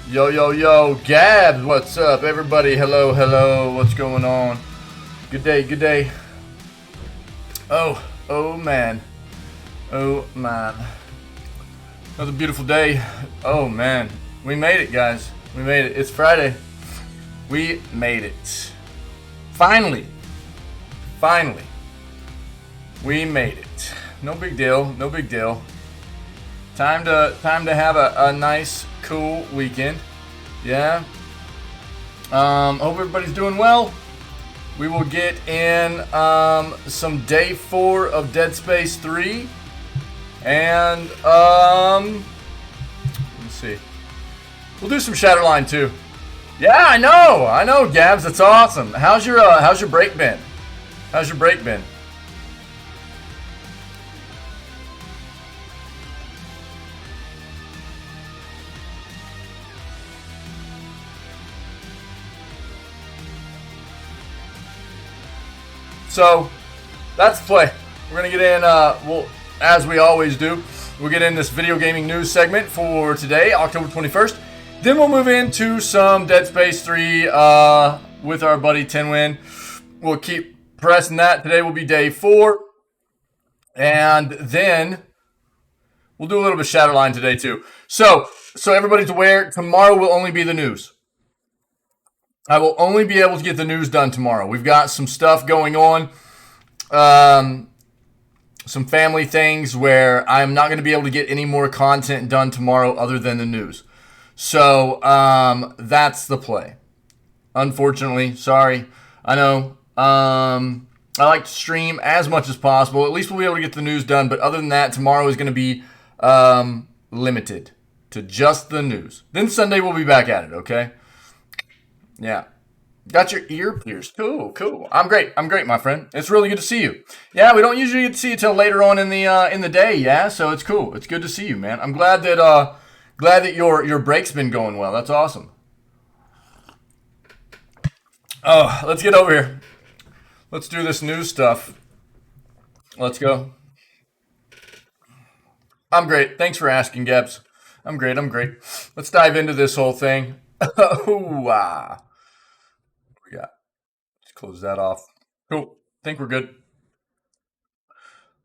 Yo, yo, yo, Gabs, what's up? Everybody, hello, hello, what's going on? Good day, good day. Oh man. Oh man. Another beautiful day. Oh man. We made it, guys. We made it. It's Friday. We made it. Finally. Finally. We made it. No big deal, no big deal. Time to have a nice, cool weekend. Yeah. Hope everybody's doing well. We will get in some day 4 of Dead Space 3. And let's see. We'll do some Shatterline too. Yeah, I know, Gabs, that's awesome. How's your break been? How's your break been? So, that's the play. We're going to get in, as we always do, we'll get in this video gaming news segment for today, October 21st. Then we'll move into some Dead Space 3 with our buddy Tinwin. We'll keep pressing that. Today will be day 4. And then we'll do a little bit of Shatterline today too. So everybody's aware, tomorrow will only be the news. I will only be able to get the news done tomorrow. We've got some stuff going on, some family things where I'm not going to be able to get any more content done tomorrow other than the news. So that's the play. Unfortunately, sorry. I know. I like to stream as much as possible. At least we'll be able to get the news done. But other than that, tomorrow is going to be limited to just the news. Then Sunday we'll be back at it, okay? Yeah. Got your ear pierced. Cool. I'm great, my friend. It's really good to see you. Yeah, we don't usually get to see you till later on in the day, yeah? So it's cool. It's good to see you, man. I'm glad that your break's been going well. That's awesome. Oh, let's get over here. Let's do this news stuff. Let's go. I'm great. Thanks for asking, Gabs. I'm great. Let's dive into this whole thing. Ooh-ah. We got. Let's close that off. Cool. Think we're good.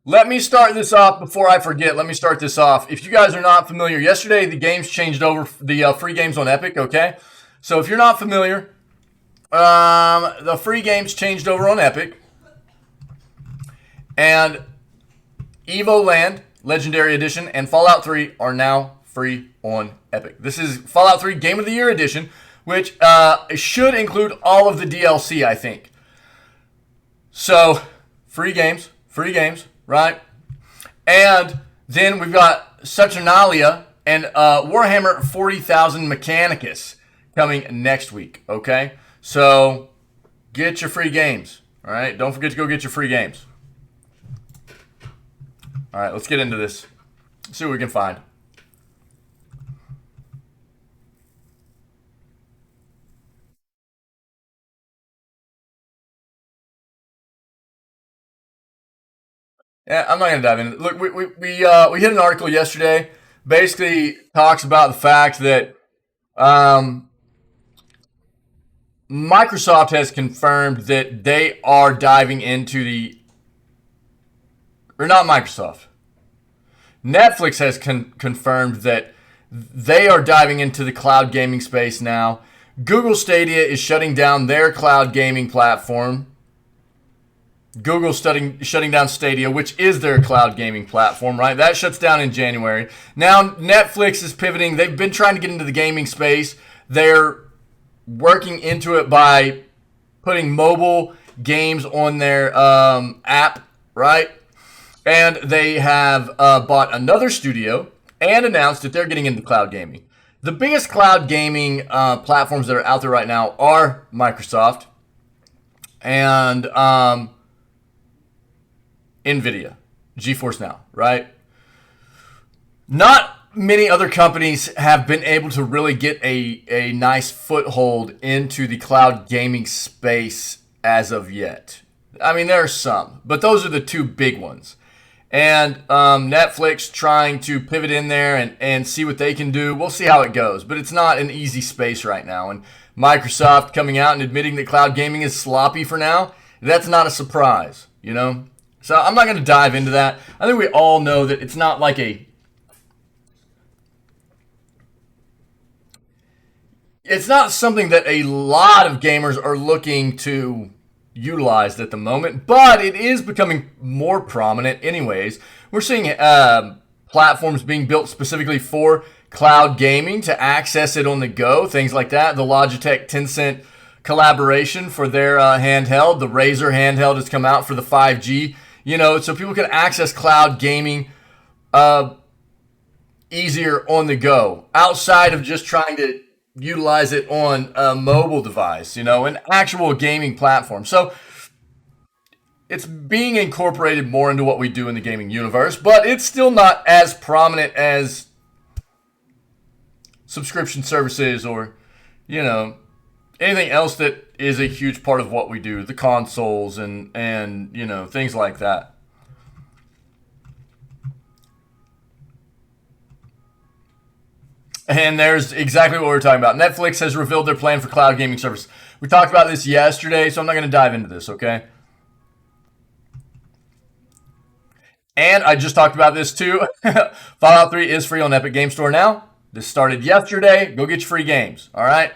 Let me start this off before I forget. Let me start this off. If you guys are not familiar, yesterday the games changed over, the free games on Epic, okay? So if you're not familiar, the free games changed over on Epic. And Evo Land, Legendary Edition, and Fallout 3 are now free on Epic. This is Fallout 3 Game of the Year Edition, which should include all of the DLC, I think. So, free games, right? And then we've got Saturnalia and Warhammer 40,000 Mechanicus coming next week, okay? So, get your free games, all right? Don't forget to go get your free games. All right, let's get into this. See what we can find. Yeah, I'm not gonna dive in. Look, we hit an article yesterday. Basically, talks about the fact that Microsoft has confirmed that they are diving into or not Microsoft. Netflix has confirmed that they are diving into the cloud gaming space now. Google Stadia is shutting down their cloud gaming platform. Google shutting down Stadia, which is their cloud gaming platform, right? That shuts down in January. Now Netflix is pivoting. They've been trying to get into the gaming space. They're working into it by putting mobile games on their app, right? And they have bought another studio and announced that they're getting into cloud gaming. The biggest cloud gaming platforms that are out there right now are Microsoft and NVIDIA, GeForce Now, right? Not many other companies have been able to really get a nice foothold into the cloud gaming space as of yet. I mean, there are some, but those are the two big ones. and Netflix trying to pivot in there and see what they can do. We'll see how it goes, but it's not an easy space right now. And Microsoft coming out and admitting that cloud gaming is sloppy for now, that's not a surprise, you know? So I'm not going to dive into that. I think we all know that it's not like it's not something that a lot of gamers are looking to utilize at the moment, but it is becoming more prominent anyways. We're seeing platforms being built specifically for cloud gaming to access it on the go, things like that. The Logitech Tencent collaboration for their handheld, the Razer handheld has come out for the 5G, you know, so people can access cloud gaming easier on the go outside of just trying to utilize it on a mobile device, you know, an actual gaming platform. So it's being incorporated more into what we do in the gaming universe, but it's still not as prominent as subscription services or, you know, anything else that is a huge part of what we do, the consoles and you know, things like that. And there's exactly what we're talking about. Netflix has revealed their plan for cloud gaming service. We talked about this yesterday, so I'm not going to dive into this, okay? And I just talked about this too. Fallout 3 is free on Epic Game Store now. This started yesterday. Go get your free games, all right?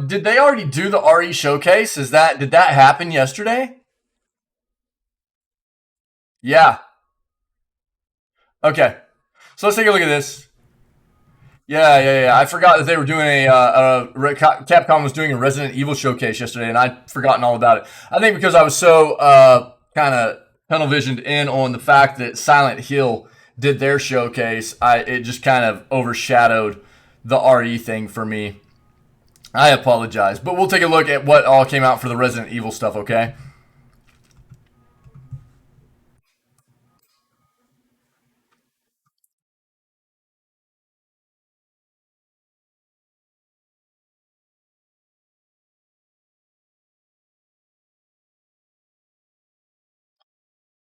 Did they already do the RE showcase? Did that happen yesterday? Yeah. Okay. So let's take a look at this. Yeah. I forgot that they were doing Capcom was doing a Resident Evil showcase yesterday, and I'd forgotten all about it. I think because I was so kind of tunnel visioned in on the fact that Silent Hill did their showcase, it just kind of overshadowed the RE thing for me. I apologize, but we'll take a look at what all came out for the Resident Evil stuff. Okay.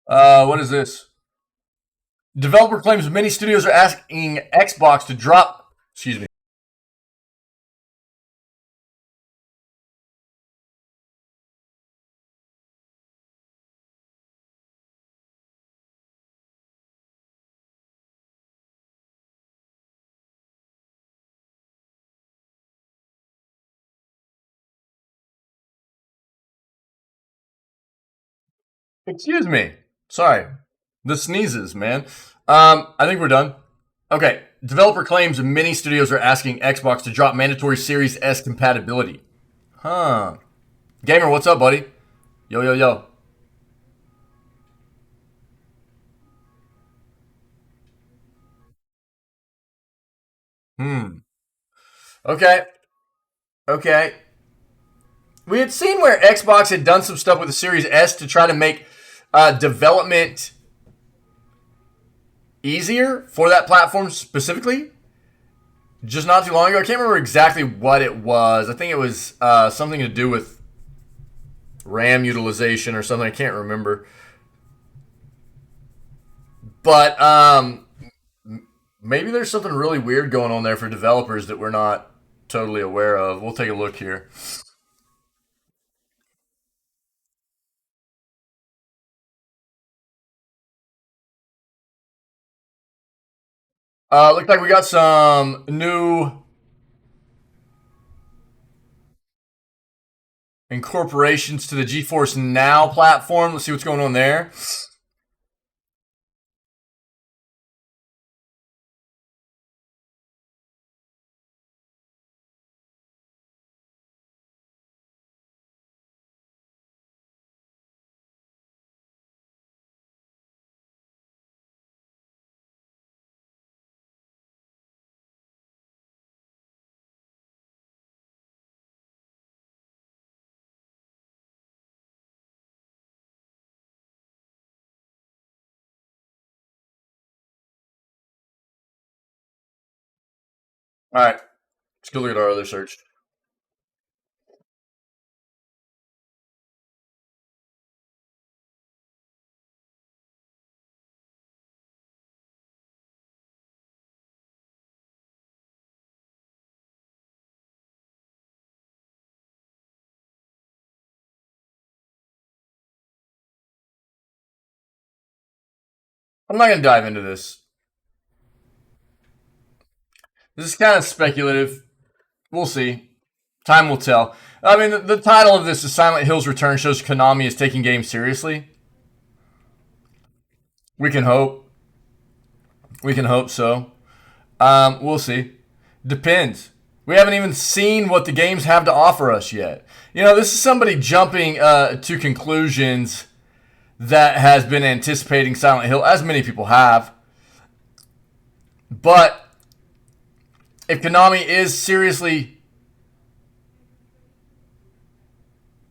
What is this? Developer claims many studios are asking Xbox to drop. Excuse me. Excuse me. Sorry. The sneezes, man. I think we're done. Okay. Developer claims many studios are asking Xbox to drop mandatory Series S compatibility. Huh. Gamer, what's up, buddy? Yo. Hmm. Okay. Okay. We had seen where Xbox had done some stuff with the Series S to try to make development easier for that platform specifically. Just not too long ago, I can't remember exactly what it was. I think it was something to do with RAM utilization or something. I can't remember. But maybe there's something really weird going on there for developers that we're not totally aware of. We'll take a look here. Looks like we got some new incorporations to the GeForce Now platform. Let's see what's going on there. All right, let's go look at our other search. I'm not gonna dive into this. This is kind of speculative. We'll see. Time will tell. I mean, the title of this is Silent Hill's Return shows Konami is taking games seriously. We can hope. We can hope so. We'll see. Depends. We haven't even seen what the games have to offer us yet. You know, this is somebody jumping to conclusions that has been anticipating Silent Hill, as many people have. But if Konami is seriously.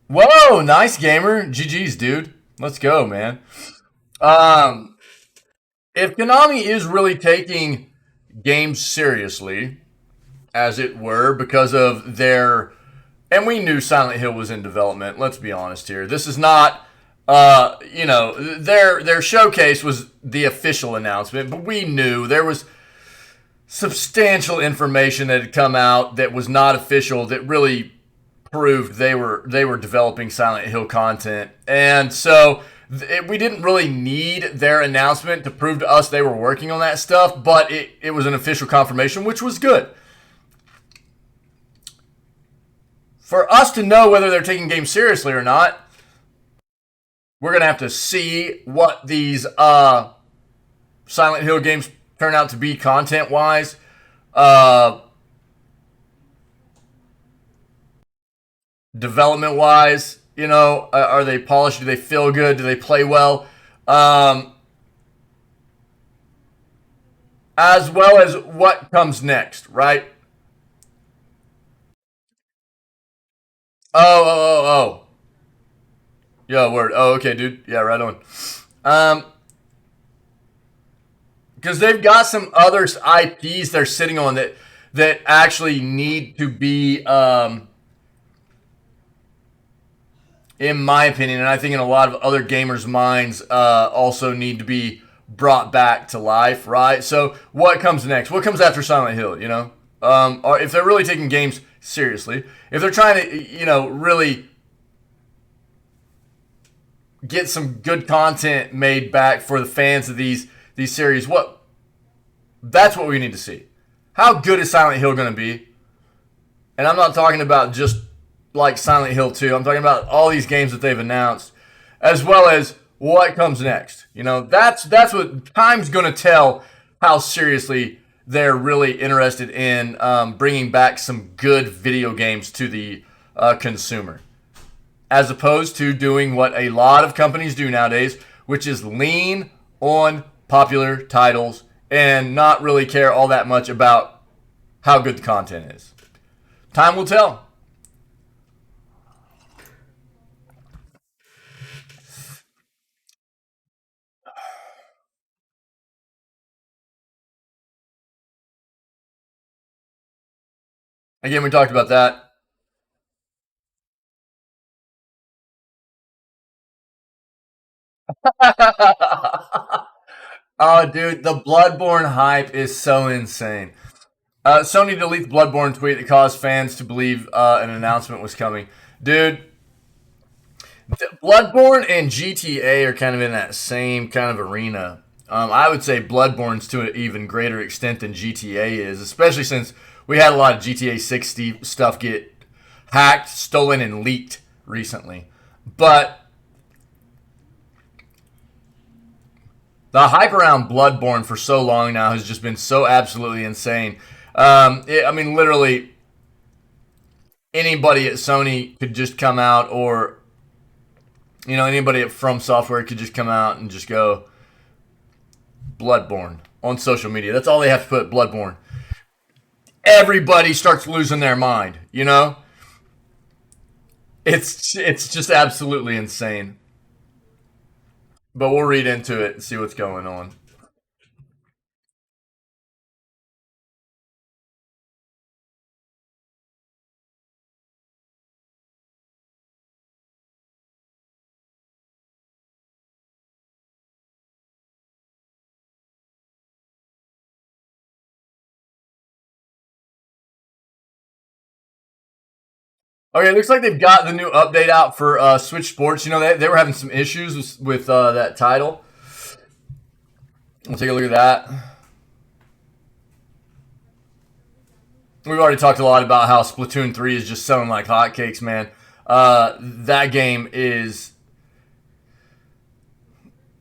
Whoa, nice gamer. GG's, dude. Let's go, man. Um, if Konami is really taking games seriously, as it were, because of their. And we knew Silent Hill was in development. Let's be honest here. This is not. Their showcase was the official announcement, but we knew there was substantial information that had come out that was not official that really proved they were developing Silent Hill content. And so we didn't really need their announcement to prove to us they were working on that stuff, but it was an official confirmation, which was good. For us to know whether they're taking games seriously or not, we're going to have to see what these Silent Hill games turn out to be content wise. Development wise, are they polished? Do they feel good? Do they play well? As well as what comes next, right? Oh. Yeah, word. Oh, okay, dude. Yeah, right on. Um, because they've got some other IPs they're sitting on that actually need to be, in my opinion, and I think in a lot of other gamers' minds, also need to be brought back to life, right? So, what comes next? What comes after Silent Hill? Or if they're really taking games seriously, if they're trying to, really get some good content made back for the fans of these series, that's what we need to see. How good is Silent Hill going to be? And I'm not talking about just like Silent Hill 2. I'm talking about all these games that they've announced, as well as what comes next. That's what time's going to tell how seriously they're really interested in bringing back some good video games to the consumer, as opposed to doing what a lot of companies do nowadays, which is lean on popular titles and not really care all that much about how good the content is. Time will tell. Again, we talked about that. Oh, dude, the Bloodborne hype is so insane. Sony deletes Bloodborne tweet that caused fans to believe an announcement was coming. Dude, Bloodborne and GTA are kind of in that same kind of arena. I would say Bloodborne's to an even greater extent than GTA is, especially since we had a lot of GTA 6 stuff get hacked, stolen, and leaked recently. But the hype around Bloodborne for so long now has just been so absolutely insane. Literally anybody at Sony could just come out, or anybody at From Software could just come out and just go Bloodborne on social media. That's all they have to put, Bloodborne. Everybody starts losing their mind. It's just absolutely insane. But we'll read into it and see what's going on. Okay, it looks like they've got the new update out for Switch Sports. You know, they were having some issues with that title. We'll take a look at that. We've already talked a lot about how Splatoon 3 is just selling like hotcakes, man. That game is,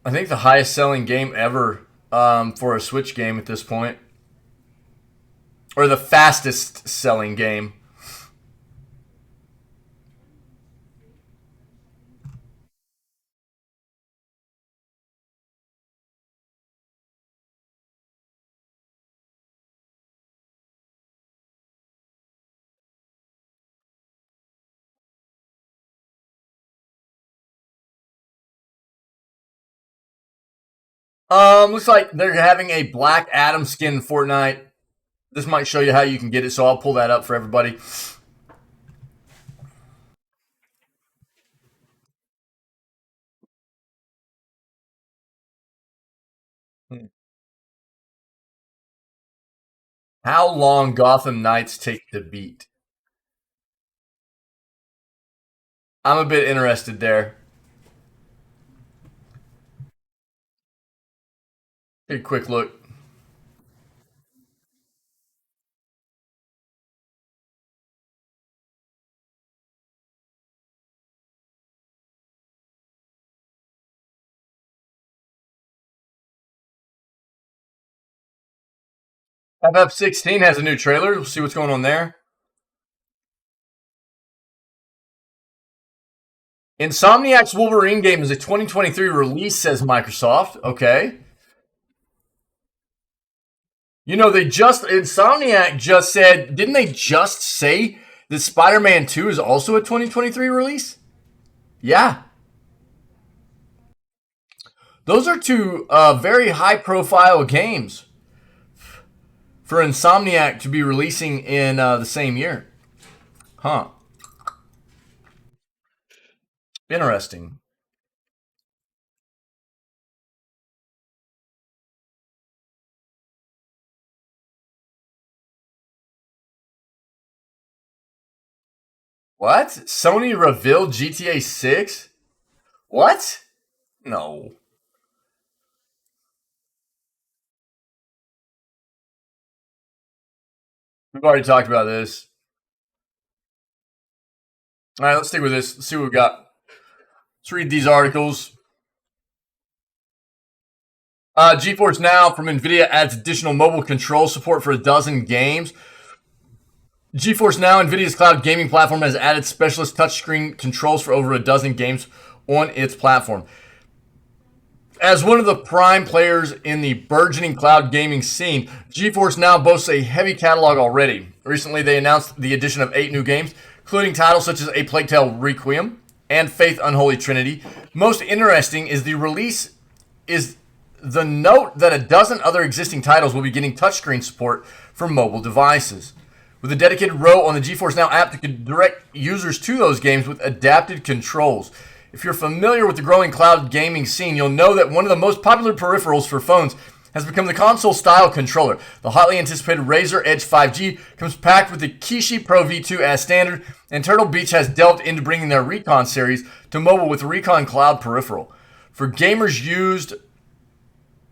I think, the highest selling game ever for a Switch game at this point. Or the fastest selling game. Looks like they're having a Black Adam skin in Fortnite. This might show you how you can get it, so I'll pull that up for everybody. How long Gotham Knights take to beat? I'm a bit interested there. Take a quick look. FF16 has a new trailer. We'll see what's going on there. Insomniac's Wolverine game is a 2023 release, says Microsoft. Okay. You know, Insomniac just said, didn't they just say that Spider-Man 2 is also a 2023 release? Yeah. Those are two very high-profile games for Insomniac to be releasing in the same year. Huh. Interesting. What? Sony revealed GTA 6? What? No. We've already talked about this. All right, let's stick with this. Let's see what we got. Let's read these articles. GeForce Now from NVIDIA adds additional mobile control support for a dozen games. GeForce Now, NVIDIA's cloud gaming platform, has added specialist touchscreen controls for over a dozen games on its platform. As one of the prime players in the burgeoning cloud gaming scene, GeForce Now boasts a heavy catalog already. Recently, they announced the addition of 8 new games, including titles such as A Plague Tale Requiem and Faith Unholy Trinity. Most interesting is the note that a dozen other existing titles will be getting touchscreen support for mobile devices, with a dedicated row on the GeForce Now app that can direct users to those games with adapted controls. If you're familiar with the growing cloud gaming scene, you'll know that one of the most popular peripherals for phones has become the console-style controller. The hotly anticipated Razer Edge 5G comes packed with the Kishi Pro V2 as standard, and Turtle Beach has delved into bringing their Recon series to mobile with the Recon Cloud peripheral. For gamers used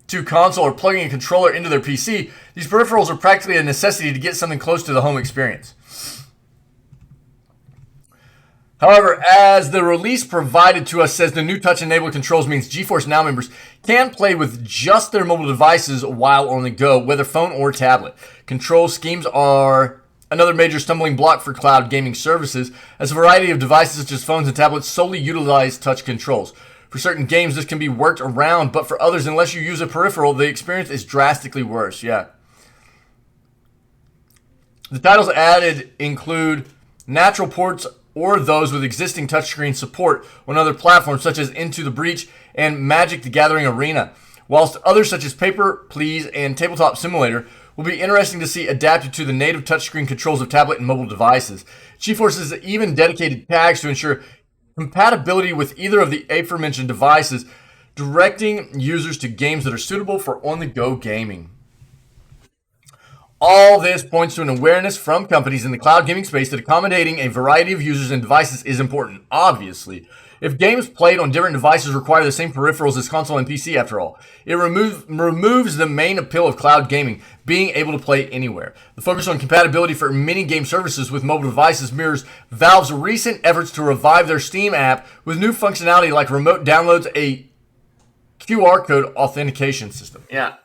to console or plugging a controller into their PC, these peripherals are practically a necessity to get something close to the home experience. However, as the release provided to us says, the new touch-enabled controls means GeForce Now members can play with just their mobile devices while on the go, whether phone or tablet. Control schemes are another major stumbling block for cloud gaming services, as a variety of devices such as phones and tablets solely utilize touch controls. For certain games, this can be worked around, but for others, unless you use a peripheral, the experience is drastically worse. Yeah. The titles added include natural ports or those with existing touchscreen support on other platforms such as Into the Breach and Magic the Gathering Arena, whilst others such as Paper, Please, and Tabletop Simulator will be interesting to see adapted to the native touchscreen controls of tablet and mobile devices. GeForce has even dedicated tags to ensure compatibility with either of the aforementioned devices, directing users to games that are suitable for on-the-go gaming. All this points to an awareness from companies in the cloud gaming space that accommodating a variety of users and devices is important. Obviously, if games played on different devices require the same peripherals as console and PC, after all, it removes the main appeal of cloud gaming, being able to play anywhere. The focus on compatibility for many game services with mobile devices mirrors Valve's recent efforts to revive their Steam app with new functionality like remote downloads, a QR code authentication system. Yeah.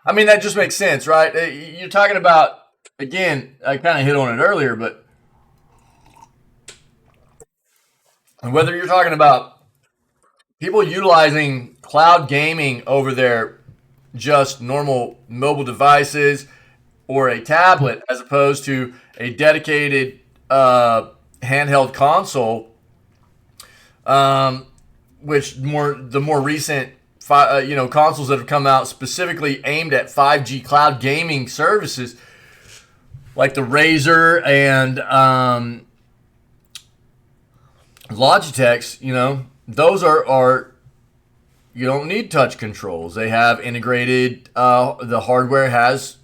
I mean, that just makes sense, right? You're talking about, again, I kind of hit on it earlier, but whether you're talking about people utilizing cloud gaming over their just normal mobile devices or a tablet as opposed to a dedicated handheld console, which the more recent consoles that have come out specifically aimed at 5G cloud gaming services, like the Razer and Logitech's, those are you don't need touch controls. They have integrated. The hardware has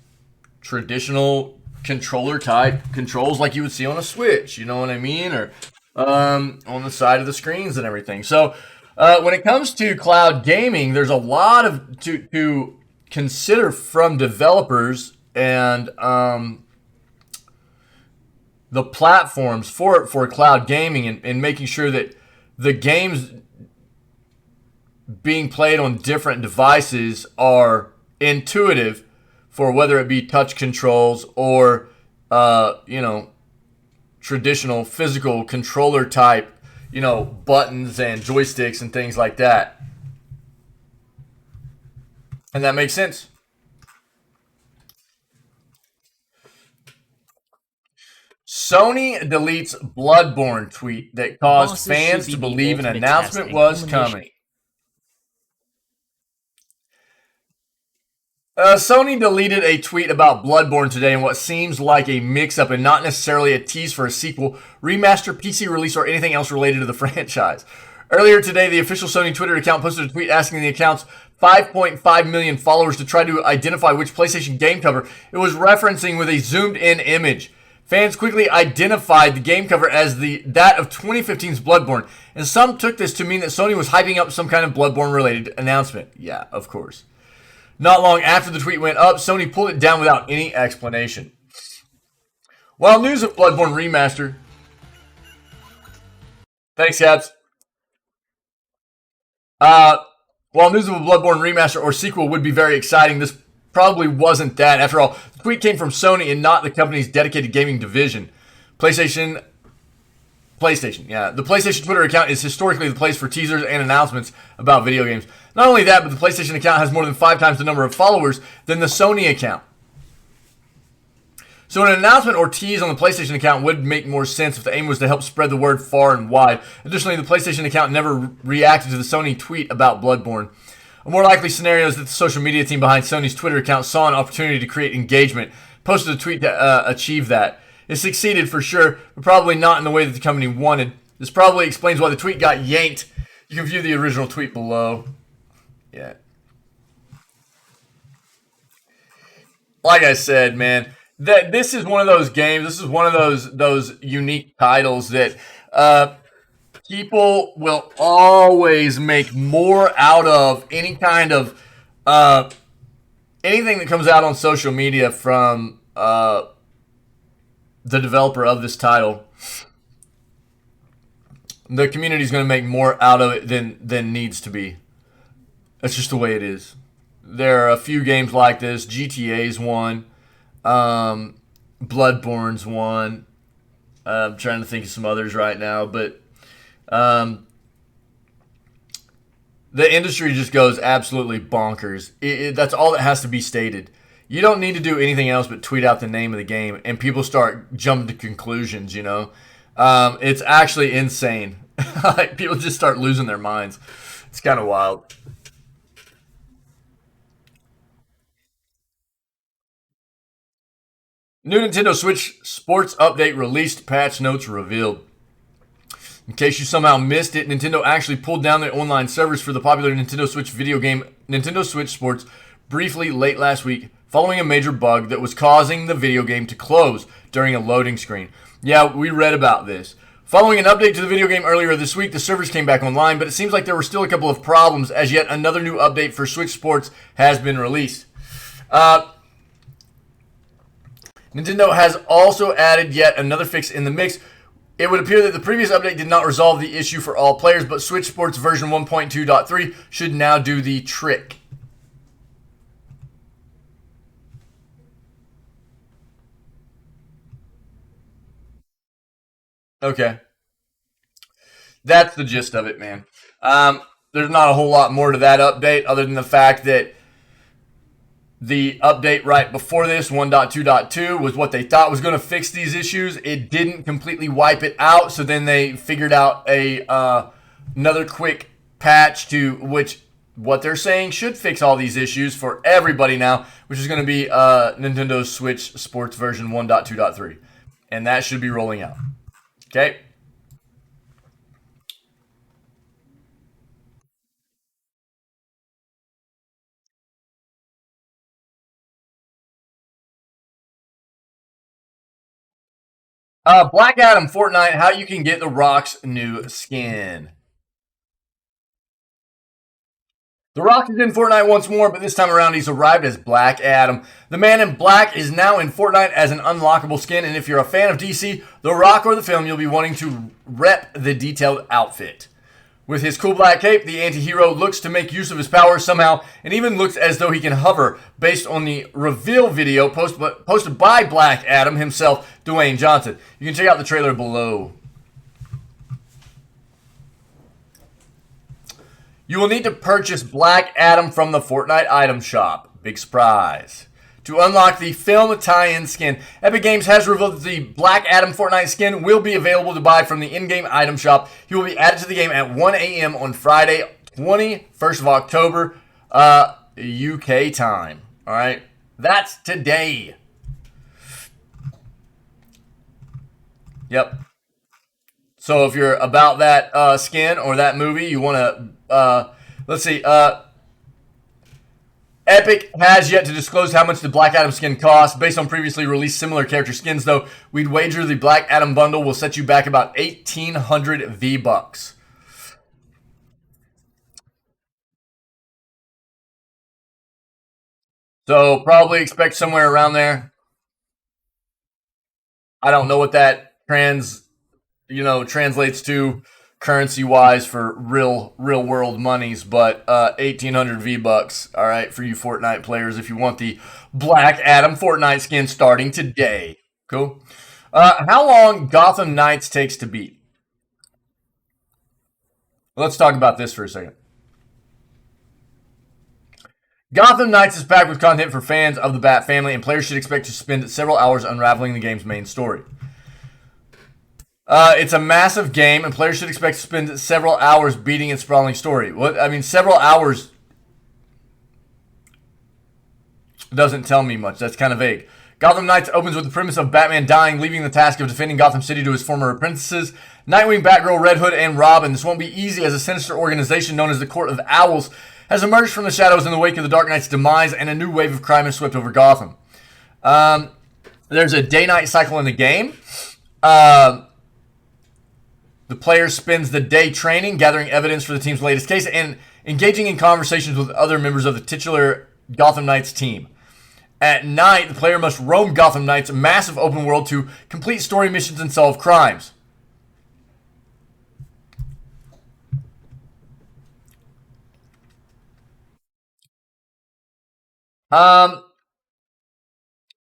traditional controller type controls like you would see on a Switch. You know what I mean, or on the side of the screens and everything. So. When it comes to cloud gaming, there's a lot of to consider from developers and the platforms for cloud gaming and making sure that the games being played on different devices are intuitive for whether it be touch controls or traditional physical controller type buttons and joysticks and things like that. And that makes sense. Sony deletes Bloodborne tweet that caused fans to believe an announcement was coming. Sony deleted a tweet about Bloodborne today in what seems like a mix-up and not necessarily a tease for a sequel, remaster, PC release, or anything else related to the franchise. Earlier today, the official Sony Twitter account posted a tweet asking the account's 5.5 million followers to try to identify which PlayStation game cover it was referencing with a zoomed-in image. Fans quickly identified the game cover as that of 2015's Bloodborne, and some took this to mean that Sony was hyping up some kind of Bloodborne-related announcement. Yeah, of course. Not long after the tweet went up, Sony pulled it down without any explanation. While news of Bloodborne Remaster... Thanks, Caps. While news of a Bloodborne Remaster or sequel would be very exciting, this probably wasn't that. After all, the tweet came from Sony and not the company's dedicated gaming division. PlayStation, yeah. The PlayStation Twitter account is historically the place for teasers and announcements about video games. Not only that, but the PlayStation account has more than 5 times the number of followers than the Sony account. So an announcement or tease on the PlayStation account would make more sense if the aim was to help spread the word far and wide. Additionally, the PlayStation account never reacted to the Sony tweet about Bloodborne. A more likely scenario is that the social media team behind Sony's Twitter account saw an opportunity to create engagement, posted a tweet to achieve that. It succeeded for sure, but probably not in the way that the company wanted. This probably explains why the tweet got yanked. You can view the original tweet below. Yeah. Like I said, man, this is one of those games. This is one of those unique titles that people will always make more out of any kind of anything that comes out on social media from the developer of this title. The community is going to make more out of it than needs to be. That's just the way it is. There are a few games like this. GTA's one. Bloodborne's one. I'm trying to think of some others right now. But the industry just goes absolutely bonkers. That's all that has to be stated. You don't need to do anything else but tweet out the name of the game, and people start jumping to conclusions, It's actually insane. Like, people just start losing their minds. It's kind of wild. New Nintendo Switch Sports Update released, patch notes revealed. In case you somehow missed it, Nintendo actually pulled down their online servers for the popular Nintendo Switch video game Nintendo Switch Sports briefly late last week following a major bug that was causing the video game to close during a loading screen. Yeah, we read about this. Following an update to the video game earlier this week, the servers came back online, but it seems like there were still a couple of problems as yet another new update for Switch Sports has been released. Nintendo has also added yet another fix in the mix. It would appear that the previous update did not resolve the issue for all players, but Switch Sports version 1.2.3 should now do the trick. Okay. That's the gist of it, man. There's not a whole lot more to that update other than the fact that the update right before this, 1.2.2, was what they thought was going to fix these issues. It didn't completely wipe it out, so then they figured out another quick patch to which what they're saying should fix all these issues for everybody now, which is going to be Nintendo Switch Sports version 1.2.3. And that should be rolling out. Okay? Black Adam Fortnite, how you can get The Rock's new skin. The Rock is in Fortnite once more, but this time around he's arrived as Black Adam. The Man in Black is now in Fortnite as an unlockable skin, and if you're a fan of DC, The Rock, or the film, you'll be wanting to rep the detailed outfit. With his cool black cape, the anti-hero looks to make use of his powers somehow, and even looks as though he can hover, based on the reveal video posted by Black Adam himself, Dwayne Johnson. You can check out the trailer below. You will need to purchase Black Adam from the Fortnite item shop. Big surprise. To unlock the film tie-in skin, Epic Games has revealed that the Black Adam Fortnite skin will be available to buy from the in-game item shop. He will be added to the game at 1 a.m. on Friday, 21st of October, UK time. All right? That's today. Yep. So if you're about that skin or that movie, you want to, let's see, Epic has yet to disclose how much the Black Adam skin costs. Based on previously released similar character skins, though, we'd wager the Black Adam bundle will set you back about 1,800 V-Bucks. So probably expect somewhere around there. I don't know what that translates to currency wise for real world monies, but 1,800 V-Bucks, all right, for you Fortnite players if you want the Black Adam Fortnite skin starting today. Cool. How long Gotham Knights takes to beat? Let's talk about this for a second. Gotham Knights is packed with content for fans of the Bat family, and players should expect to spend several hours unraveling the game's main story. It's a massive game, and players should expect to spend several hours beating its sprawling story. Several hours doesn't tell me much. That's kind of vague. Gotham Knights opens with the premise of Batman dying, leaving the task of defending Gotham City to his former apprentices, Nightwing, Batgirl, Red Hood, and Robin. This won't be easy as a sinister organization known as the Court of Owls has emerged from the shadows in the wake of the Dark Knight's demise, and a new wave of crime has swept over Gotham. There's a day-night cycle in the game. The player spends the day training, gathering evidence for the team's latest case, and engaging in conversations with other members of the titular Gotham Knights team. At night, the player must roam Gotham Knights' massive open world to complete story missions and solve crimes.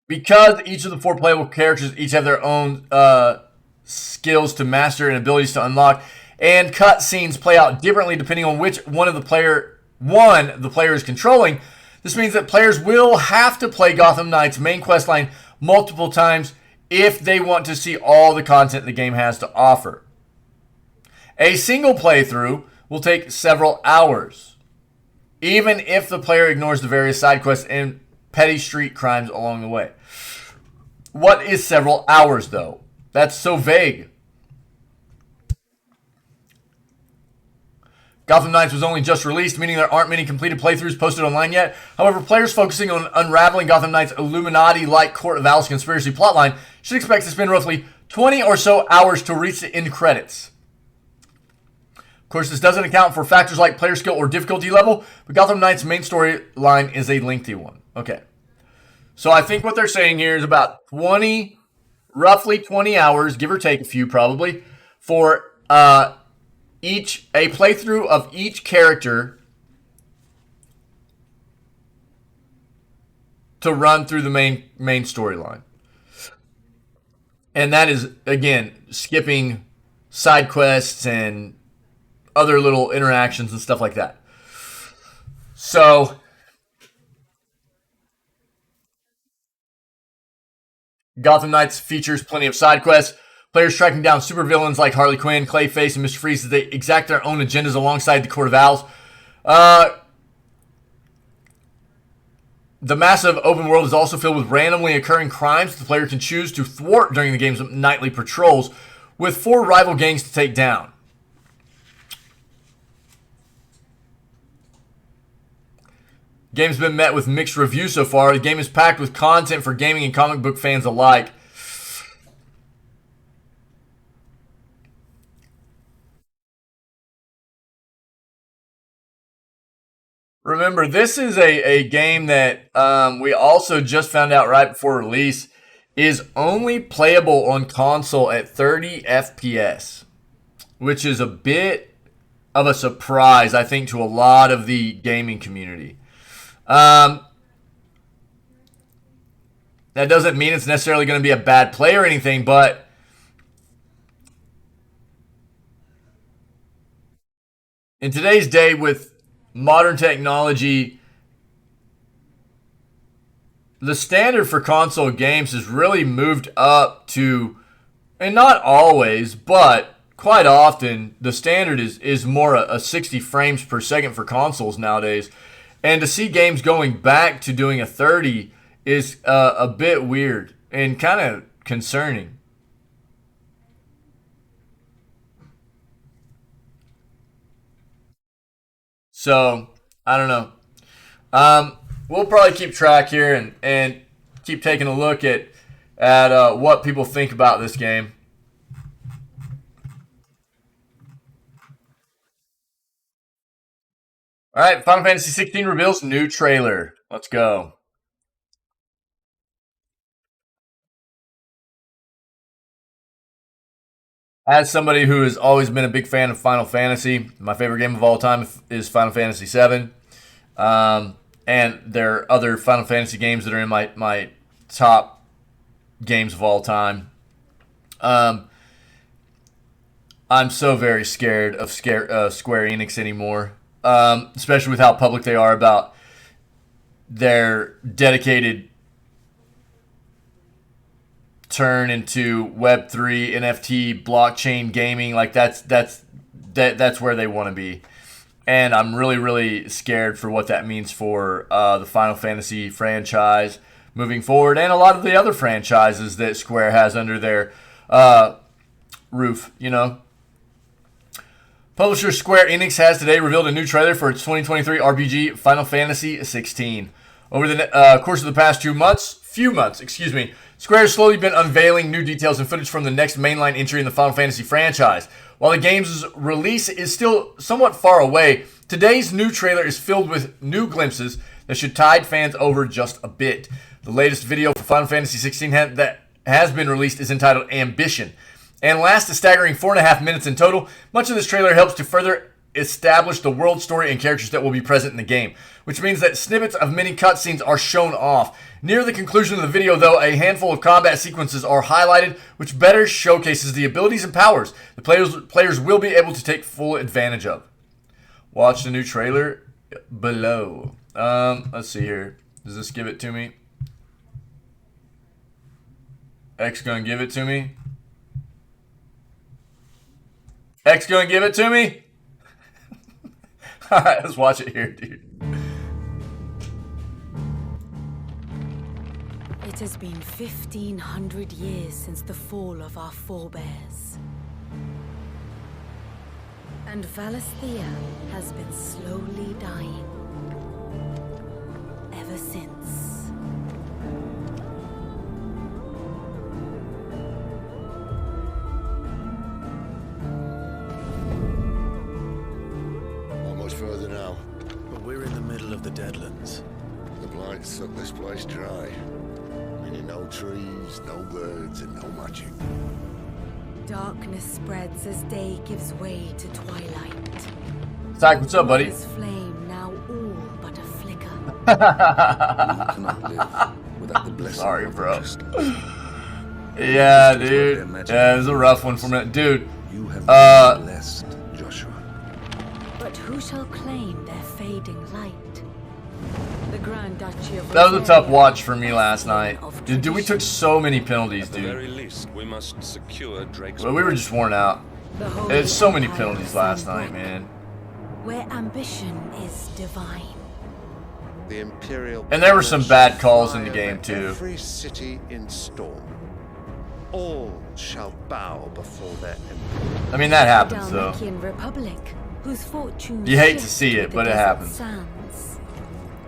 Because each of the 4 playable characters each have their own skills to master and abilities to unlock, and cutscenes play out differently depending on which one the player is controlling. This means that players will have to play Gotham Knights' main questline multiple times if they want to see all the content the game has to offer. A single playthrough will take several hours, even if the player ignores the various side quests and petty street crimes along the way. What is several hours, though? That's so vague. Gotham Knights was only just released, meaning there aren't many completed playthroughs posted online yet. However, players focusing on unraveling Gotham Knights' Illuminati-like Court of Owls conspiracy plotline should expect to spend roughly 20 or so hours to reach the end credits. Of course, this doesn't account for factors like player skill or difficulty level, but Gotham Knights' main storyline is a lengthy one. Okay. So I think what they're saying here is about roughly 20 hours, give or take a few probably, for a playthrough of each character to run through the main storyline. And that is, again, skipping side quests and other little interactions and stuff like that. So Gotham Knights features plenty of side quests, players tracking down supervillains like Harley Quinn, Clayface, and Mr. Freeze as they exact their own agendas alongside the Court of Owls. The massive open world is also filled with randomly occurring crimes the player can choose to thwart during the game's nightly patrols, with 4 rival gangs to take down. Game's been met with mixed reviews so far. The game is packed with content for gaming and comic book fans alike. Remember, this is a game that we also just found out right before release is only playable on console at 30 FPS, which is a bit of a surprise, I think, to a lot of the gaming community. That doesn't mean it's necessarily going to be a bad play or anything, but in today's day with modern technology, the standard for console games has really moved up to, and not always, but quite often, the standard is more a 60 frames per second for consoles nowadays. And to see games going back to doing a 30 is a bit weird and kind of concerning. So, I don't know. We'll probably keep track here and keep taking a look at what people think about this game. All right, Final Fantasy 16 reveals new trailer. Let's go. As somebody who has always been a big fan of Final Fantasy, my favorite game of all time is Final Fantasy 7. And there are other Final Fantasy games that are in my top games of all time. I'm so very scared of Square Enix anymore, especially with how public they are about their dedicated turn into Web3, NFT, blockchain gaming. Like that's where they want to be. And I'm really, really scared for what that means for the Final Fantasy franchise moving forward, and a lot of the other franchises that Square has under their roof, you know. Publisher Square Enix has today revealed a new trailer for its 2023 RPG Final Fantasy 16. Over the course of the past few months, Square has slowly been unveiling new details and footage from the next mainline entry in the Final Fantasy franchise. While the game's release is still somewhat far away, today's new trailer is filled with new glimpses that should tide fans over just a bit. The latest video for Final Fantasy 16 that has been released is entitled Ambition and lasts a staggering 4.5 minutes in total. Much of this trailer helps to further establish the world story and characters that will be present in the game, which means that snippets of many cutscenes are shown off. Near the conclusion of the video, though, a handful of combat sequences are highlighted, which better showcases the abilities and powers the players will be able to take full advantage of. Watch the new trailer below. Let's see here. Does this give it to me? X gonna give it to me? X gonna give it to me? Alright, let's watch it here, dude. It has been 1,500 years since the fall of our forebears. And Valisthea has been slowly dying. Ever since. Almost further now. But we're in the middle of the Deadlands. The blight sucked this place dry. Meaning no trees, no birds, and no magic. Darkness spreads as day gives way to twilight. Zach, what's up, buddy? His flame now all but a flicker. You cannot live without the blessing Sorry, of the bro. crystals. Yeah, dude. Yeah, it was a rough one for me. Dude, You have been blessed, Joshua. But who shall claim their fading light? The Grand Duchy of that was a tough Rosaria, watch for me last night. of Dude, we took so many penalties, At the dude. very least, we must secure Drake's. Well, we were just worn out. the holy There's so many empire penalties of last Sun night, Rock, man. Where ambition is divine. The Imperial And there were some Palace bad calls in the fly game, over too. Every city in storm. All shall bow before their emperor. I mean, that happens, though. Dalmacian Republic, whose fortunes You hate to shift see it, with but the it desert happens. sands.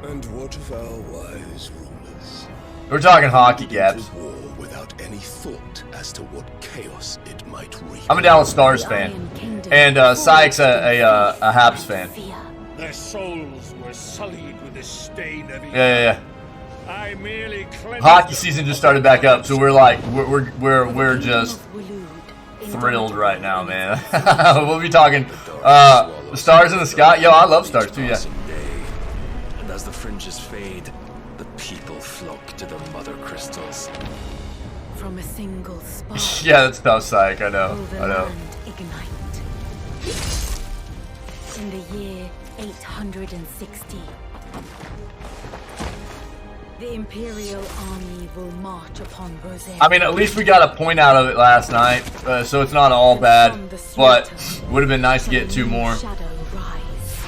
And what of our wise rulers? We're talking hockey, Into Gaps. war without any thought as to what chaos it might reap. I'm a Dallas Stars The fan. Iron Kingdom And Sykes a falls Habs in fan. fear. Their souls were sullied with the stain of evil. Yeah. I merely cleansed Hockey them season just of started back up, so we're like, we're The just kingdom of Waloed, thrilled indomitable right now, in man. its We'll be talking the stars in the sky. Yo, I love stars too. Yeah. Passing day. And as the fringes fade, the people flock to the mother crystals. From a single spark, Yeah, that's tough, Psych. I know. will the I know. land ignite. In the year 860, the Imperial army will march upon Rosaria. I mean, at least we got a point out of it last night, so it's not all bad. But would have been nice to get two more. Shadow rise.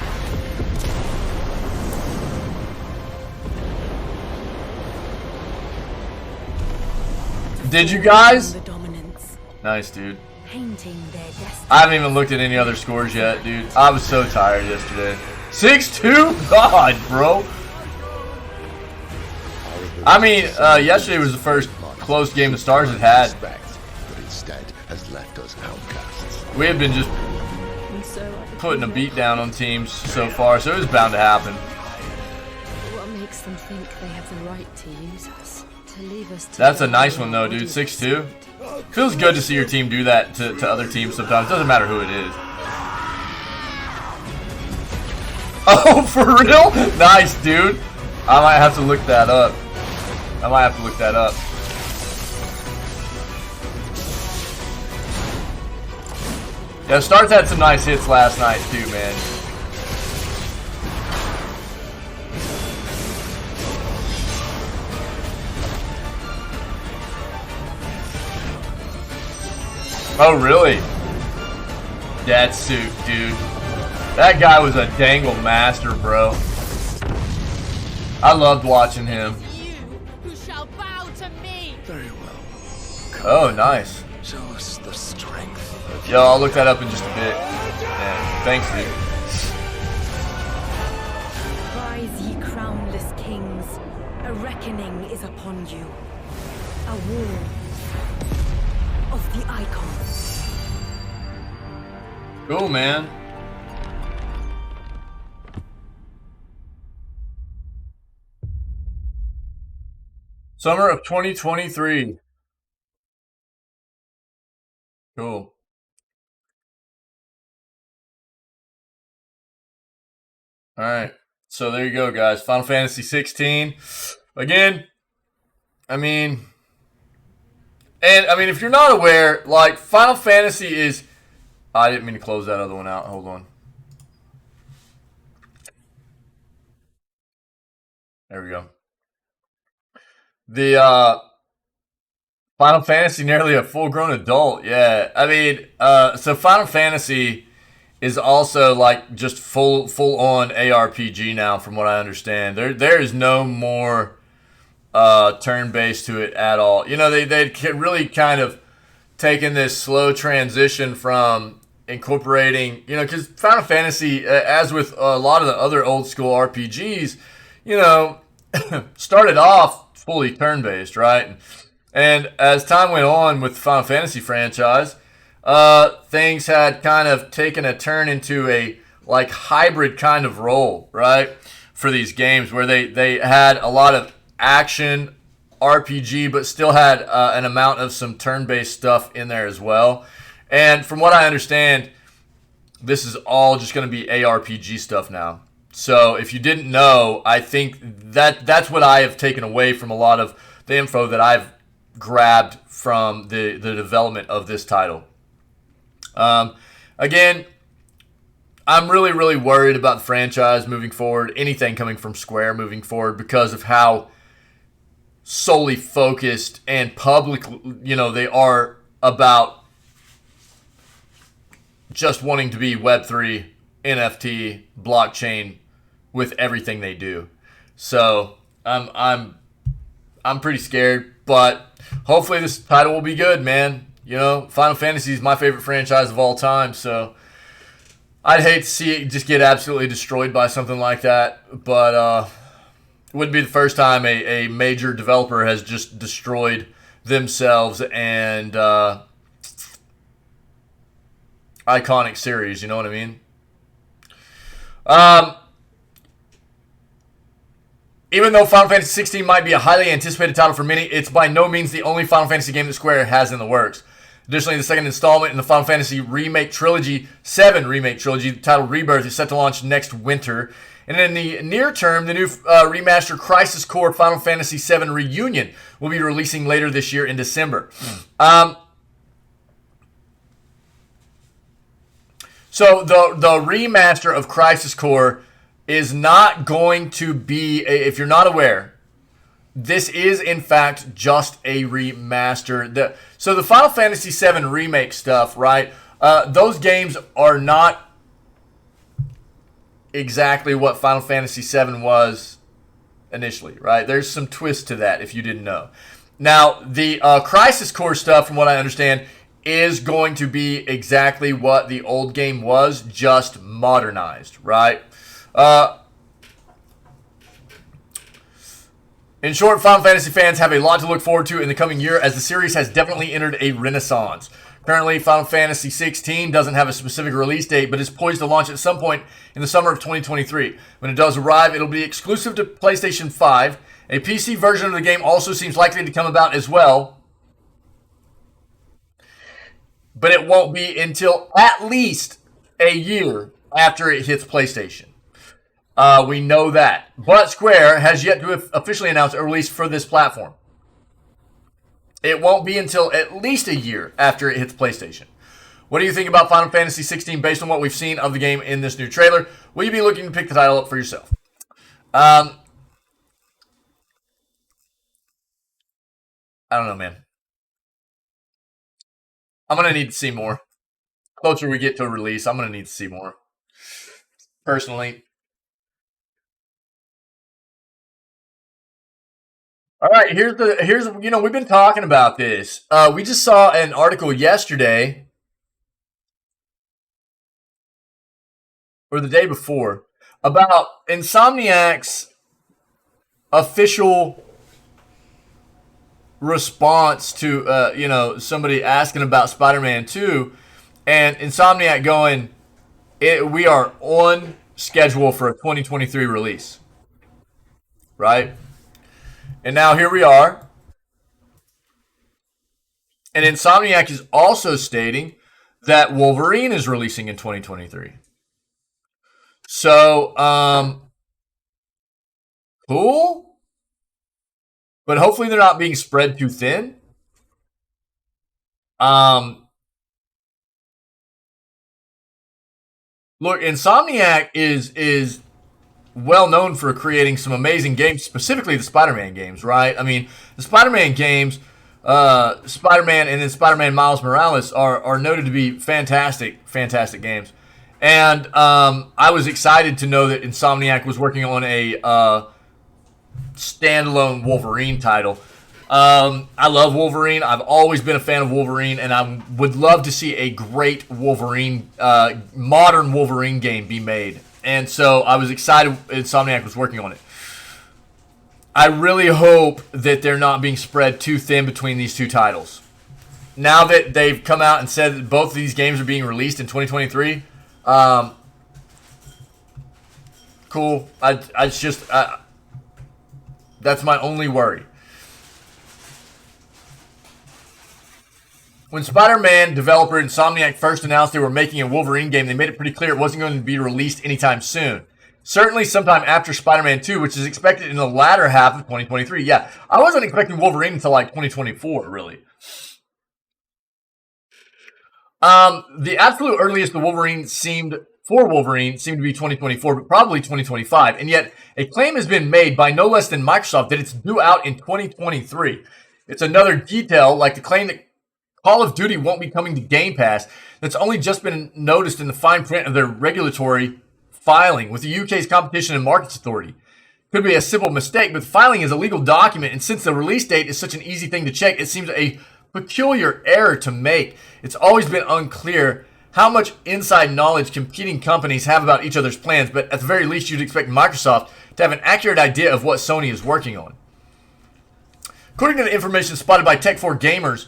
Did you guys? The dominance, Nice, dude. painting their destiny. I haven't even looked at any other scores yet, dude. I was so tired yesterday. 6-2? God, bro. I mean, yesterday was the first close game the Stars had had. Respect, but instead has left us outcasts. We have been just And so I putting a became beat down on teams so far, so it was bound to happen. What makes them think they have the right to use us? To leave us to That's a die nice one, while though, dude. bodies 6-2. Feels good to see your team do that to other teams sometimes. Doesn't matter who it is. Oh, for real? Nice, dude. I might have to look that up. Yeah, Stars had some nice hits last night, too, man. Oh, really? That suit, dude. That guy was a dangle master, bro. I loved watching him. You who shall bow to me. Very well. Oh, nice. Show us the strength. Yo, I'll look that up in just a bit. Yeah, thanks, dude. Rise, ye crownless kings. A reckoning is upon you. A war of the icons. Cool, man. Summer of 2023. Cool. All right. So there you go, guys. Final Fantasy 16. Again, I mean, if you're not aware, like, Final Fantasy is... I didn't mean to close that other one out. Hold on. There we go. The Final Fantasy, nearly a full-grown adult. Yeah, I mean, so Final Fantasy is also like just full-on ARPG now, from what I understand. There is no more turn-based to it at all. You know, they really kind of taken this slow transition from incorporating, because Final Fantasy, as with a lot of the other old school RPGs, started off fully turn-based, right? And as time went on with the Final Fantasy franchise, things had kind of taken a turn into a like hybrid kind of role, right? For these games where they had a lot of action RPG, but still had an amount of some turn-based stuff in there as well. And from what I understand, this is all just going to be ARPG stuff now. So if you didn't know, I think that's what I have taken away from a lot of the info that I've grabbed from the development of this title. Again, I'm really, really worried about the franchise moving forward, anything coming from Square moving forward, because of how solely focused and public, they are about just wanting to be Web3, NFT, blockchain with everything they do. So I'm pretty scared, but hopefully this title will be good, man. Final Fantasy is my favorite franchise of all time, so I'd hate to see it just get absolutely destroyed by something like that, but it wouldn't be the first time a major developer has just destroyed themselves and iconic series, you know what I mean? Even though Final Fantasy 16 might be a highly anticipated title for many, it's by no means the only Final Fantasy game that Square has in the works. Additionally, the second installment in the Final Fantasy Remake Trilogy, 7 Remake Trilogy, titled Rebirth, is set to launch next winter. And in the near term, the new remastered Crisis Core Final Fantasy VII Reunion will be releasing later this year in December. So the remaster of Crisis Core is not going to be, if you're not aware, this is in fact just a remaster. So the Final Fantasy VII Remake stuff, right? Those games are not exactly what Final Fantasy VII was initially, right? There's some twist to that if you didn't know. Now, the Crisis Core stuff, from what I understand, is going to be exactly what the old game was, just modernized, right? In short, Final Fantasy fans have a lot to look forward to in the coming year, as the series has definitely entered a renaissance. Currently, Final Fantasy 16 doesn't have a specific release date, but is poised to launch at some point in the summer of 2023. When it does arrive, it'll be exclusive to PlayStation 5. A PC version of the game also seems likely to come about as well, but it won't be until at least a year after it hits PlayStation. We know that. But Square has yet to officially announce a release for this platform. It won't be until at least a year after it hits PlayStation. What do you think about Final Fantasy 16 based on what we've seen of the game in this new trailer? Will you be looking to pick the title up for yourself? I don't know, man. I'm going to need to see more. Closer we get to a release, I'm going to need to see more. Personally. All right, here's we've been talking about this. We just saw an article yesterday or the day before about Insomniac's official response to somebody asking about Spider-Man 2, and Insomniac going, we are on schedule for a 2023 release, right? And now here we are. And Insomniac is also stating that Wolverine is releasing in 2023. So, cool. But hopefully they're not being spread too thin. Look, Insomniac is well known for creating some amazing games, specifically the Spider-Man games, right? I mean, the Spider-Man games, Spider-Man and then Spider-Man Miles Morales are noted to be fantastic games. And I was excited to know that Insomniac was working on a standalone Wolverine title. I love Wolverine. I've always been a fan of Wolverine, and I would love to see a great Wolverine, modern Wolverine game be made. And so I was excited Insomniac was working on it. I really hope that they're not being spread too thin between these two titles. Now that they've come out and said that both of these games are being released in 2023, cool. That's my only worry. When Spider-Man developer Insomniac first announced they were making a Wolverine game, they made it pretty clear it wasn't going to be released anytime soon. Certainly sometime after Spider-Man 2, which is expected in the latter half of 2023. Yeah, I wasn't expecting Wolverine until like 2024, really. The absolute earliest the Wolverine seemed to be 2024, but probably 2025. And yet, a claim has been made by no less than Microsoft that it's due out in 2023. It's another detail, like the claim that Call of Duty won't be coming to Game Pass, that's only just been noticed in the fine print of their regulatory filing with the UK's Competition and Markets Authority. Could be a simple mistake, but the filing is a legal document, and since the release date is such an easy thing to check, it seems a peculiar error to make. It's always been unclear how much inside knowledge competing companies have about each other's plans, but at the very least you'd expect Microsoft to have an accurate idea of what Sony is working on. According to the information spotted by Tech4Gamers,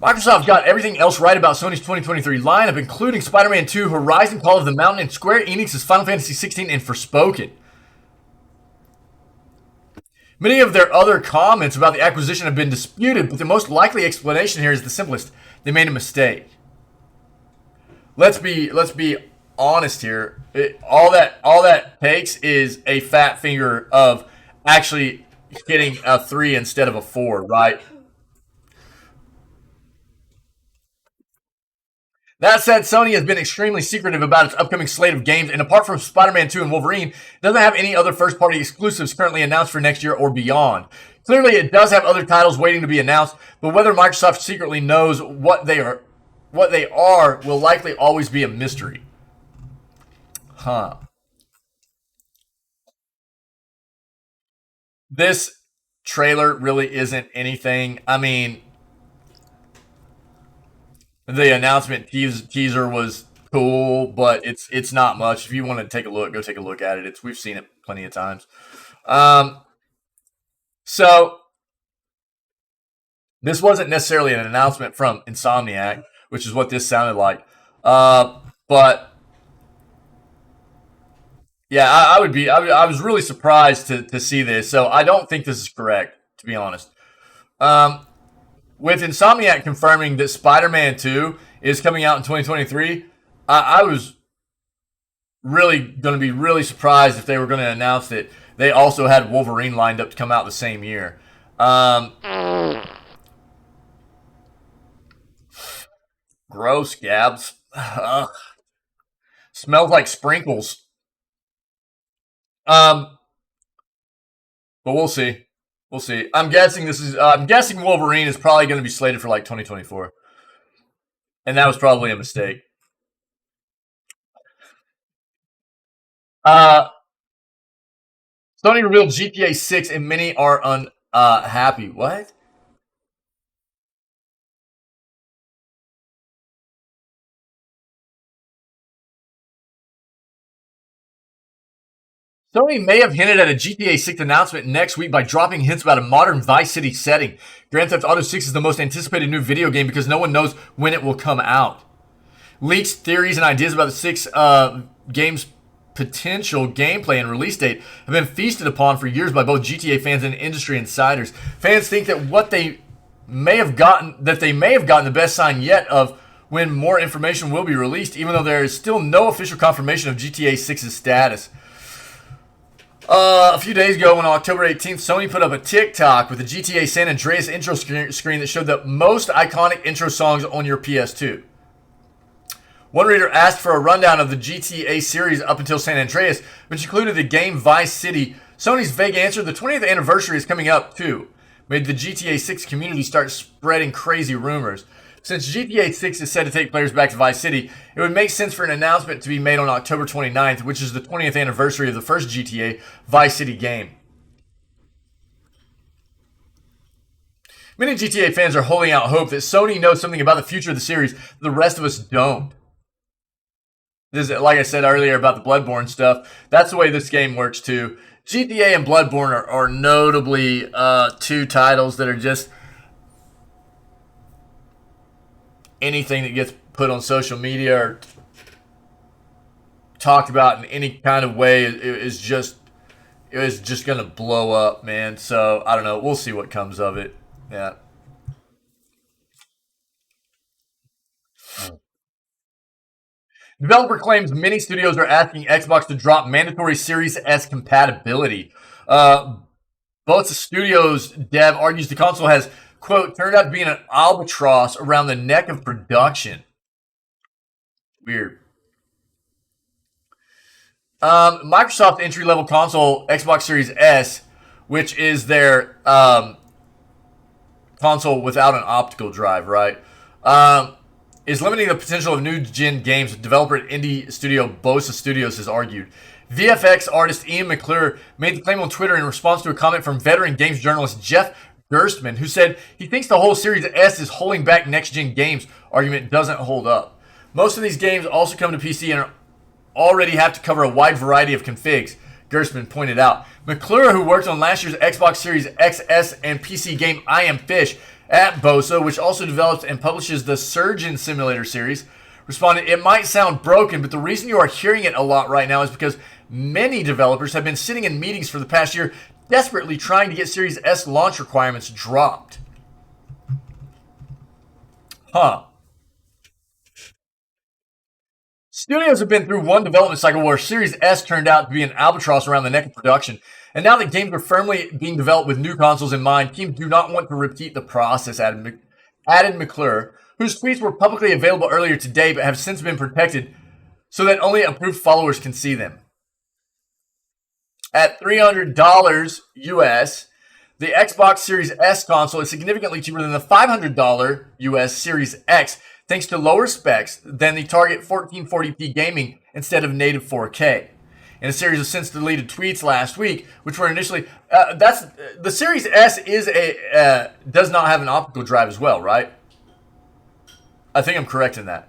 Microsoft got everything else right about Sony's 2023 lineup, including Spider-Man 2, Horizon Call of the Mountain, and Square Enix's Final Fantasy 16 and Forspoken. Many of their other comments about the acquisition have been disputed, but the most likely explanation here is the simplest. They made a mistake. Let's be honest here. All that takes is a fat finger of actually getting a 3 instead of a 4, right? That said, Sony has been extremely secretive about its upcoming slate of games, and apart from Spider-Man 2 and Wolverine, it doesn't have any other first-party exclusives currently announced for next year or beyond. Clearly, it does have other titles waiting to be announced, but whether Microsoft secretly knows what they are will likely always be a mystery. Huh. This trailer really isn't anything. I mean, the announcement teaser was cool, but it's not much. If you want to take a look, go take a look at it. We've seen it plenty of times. So this wasn't necessarily an announcement from Insomniac, which is what this sounded like. But yeah, I was really surprised to see this. So I don't think this is correct, to be honest. With Insomniac confirming that Spider-Man 2 is coming out in 2023, I was really going to be really surprised if they were going to announce that they also had Wolverine lined up to come out the same year. Gross, Gabs. Smells like sprinkles. But we'll see. We'll see. I'm guessing Wolverine is probably going to be slated for like 2024. And that was probably a mistake. Sony revealed GTA 6 and many are unhappy. What? Sony may have hinted at a GTA 6 announcement next week by dropping hints about a modern Vice City setting. Grand Theft Auto 6 is the most anticipated new video game because no one knows when it will come out. Leaks, theories, and ideas about the 6 game's potential gameplay and release date have been feasted upon for years by both GTA fans and industry insiders. Fans think that they may have gotten the best sign yet of when more information will be released, even though there is still no official confirmation of GTA 6's status. A few days ago, on October 18th, Sony put up a TikTok with the GTA San Andreas intro screen that showed the most iconic intro songs on your PS2. One reader asked for a rundown of the GTA series up until San Andreas, which included the game Vice City. Sony's vague answer, the 20th anniversary is coming up too, made the GTA 6 community start spreading crazy rumors. Since GTA 6 is set to take players back to Vice City, it would make sense for an announcement to be made on October 29th, which is the 20th anniversary of the first GTA Vice City game. Many GTA fans are holding out hope that Sony knows something about the future of the series the rest of us don't. This is, like I said earlier about the Bloodborne stuff, that's the way this game works too. GTA and Bloodborne are notably two titles that are just anything that gets put on social media or talked about in any kind of way is just gonna blow up, man. So I don't know. We'll see what comes of it. Yeah. Developer claims many studios are asking Xbox to drop mandatory Series S compatibility. Both the studio's dev argues the console has, quote, turned out to be an albatross around the neck of production. Weird. Microsoft entry-level console, Xbox Series S, which is their console without an optical drive, right? Is limiting the potential of new-gen games. Developer at indie studio Bosa Studios has argued. VFX artist Ian McClure made the claim on Twitter in response to a comment from veteran games journalist Jeff Gerstmann, who said he thinks the whole Series S is holding back next-gen games argument doesn't hold up. Most of these games also come to PC and already have to cover a wide variety of configs, Gerstmann pointed out. McClure, who worked on last year's Xbox Series XS and PC game I Am Fish at Bosa, which also develops and publishes the Surgeon Simulator series, responded, "It might sound broken, but the reason you are hearing it a lot right now is because many developers have been sitting in meetings for the past year desperately trying to get Series S launch requirements dropped." Huh. Studios have been through one development cycle where Series S turned out to be an albatross around the neck of production. And now that games are firmly being developed with new consoles in mind, teams do not want to repeat the process, added McClure, whose tweets were publicly available earlier today but have since been protected so that only approved followers can see them. At $300 US, the Xbox Series S console is significantly cheaper than the $500 US Series X, thanks to lower specs than the target 1440p gaming instead of native 4K. In a series of since deleted tweets last week, which were initially, the Series S does not have an optical drive as well, right? I think I'm correct in that.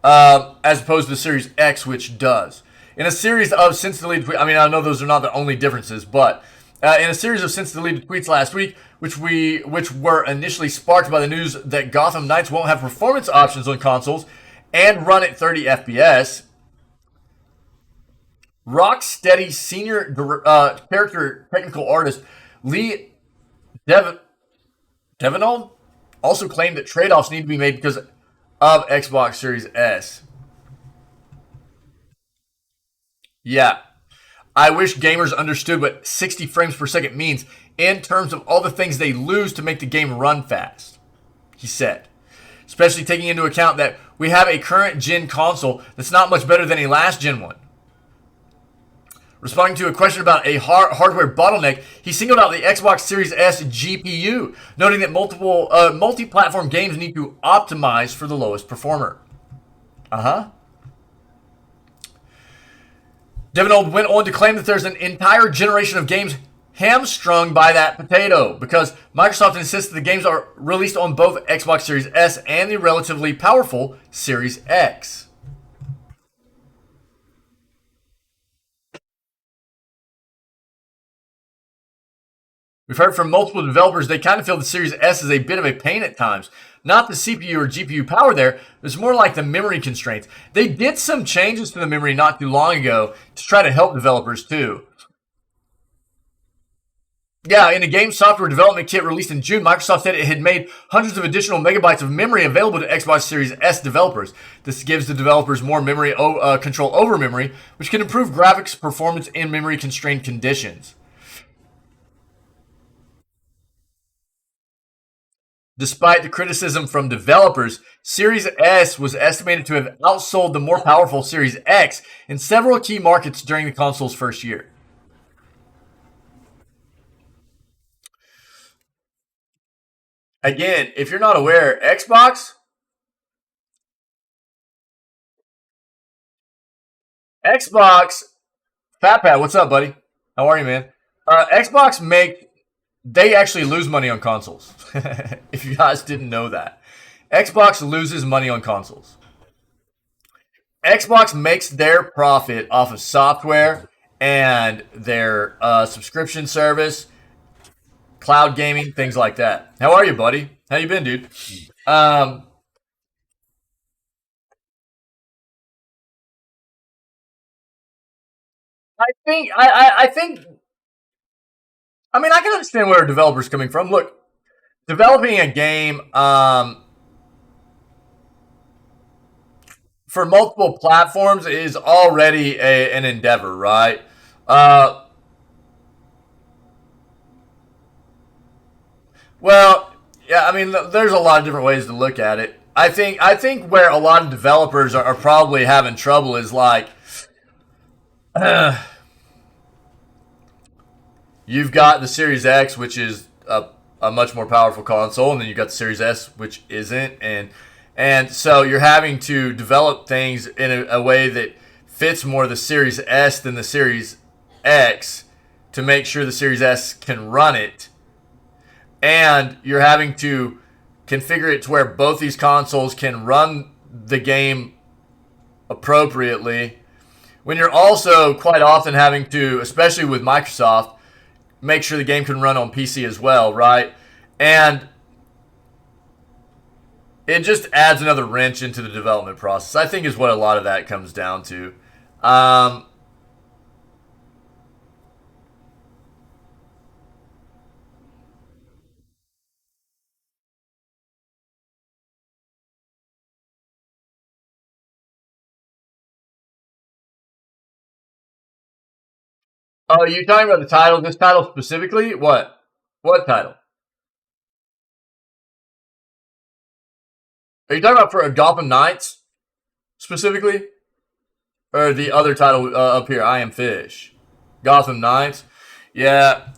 As opposed to the Series X, which does. In a series of since deleted tweets, I mean, I know those are not the only differences, but in a series of since deleted tweets last week, which were initially sparked by the news that Gotham Knights won't have performance options on consoles and run at 30 FPS, Rocksteady senior character technical artist Lee Devenold also claimed that trade-offs need to be made because of Xbox Series S. Yeah. I wish gamers understood what 60 frames per second means in terms of all the things they lose to make the game run fast, he said. Especially taking into account that we have a current gen console that's not much better than a last gen one. Responding to a question about a hardware bottleneck, he singled out the Xbox Series S GPU, noting that multi-platform games need to optimize for the lowest performer. Devenold went on to claim that there's an entire generation of games hamstrung by that potato because Microsoft insists that the games are released on both Xbox Series S and the relatively powerful Series X. We've heard from multiple developers they kind of feel the Series S is a bit of a pain at times. Not the CPU or GPU power there, it's more like the memory constraints. They did some changes to the memory not too long ago to try to help developers too. Yeah, in a game software development kit released in June, Microsoft said it had made hundreds of additional megabytes of memory available to Xbox Series S developers. This gives the developers more memory control over memory, which can improve graphics performance in memory-constrained conditions. Despite the criticism from developers, Series S was estimated to have outsold the more powerful Series X in several key markets during the console's first year. Again, if you're not aware, Xbox Fat Pat, what's up, buddy? How are you, man? Xbox make they actually lose money on consoles. If you guys didn't know that. Xbox loses money on consoles. Xbox makes their profit off of software and their subscription service, cloud gaming, things like that. How are you, buddy? How you been, dude? I think I mean I can understand where a developer's coming from. Look, developing a game for multiple platforms is already an endeavor, right? Well, yeah, I mean, there's a lot of different ways to look at it. I think where a lot of developers are probably having trouble is like, you've got the Series X, which is a much more powerful console, and then you've got the Series S, which isn't, and so you're having to develop things in a way that fits more the Series S than the Series X to make sure the Series S can run it, and you're having to configure it to where both these consoles can run the game appropriately. When you're also quite often having to, especially with Microsoft, make sure the game can run on PC as well, right? And it just adds another wrench into the development process, I think, is what a lot of that comes down to. Oh, you talking about the title? This title specifically? What? What title? Are you talking about for a Gotham Knights specifically? Or the other title up here, I Am Fish? Gotham Knights? Yeah.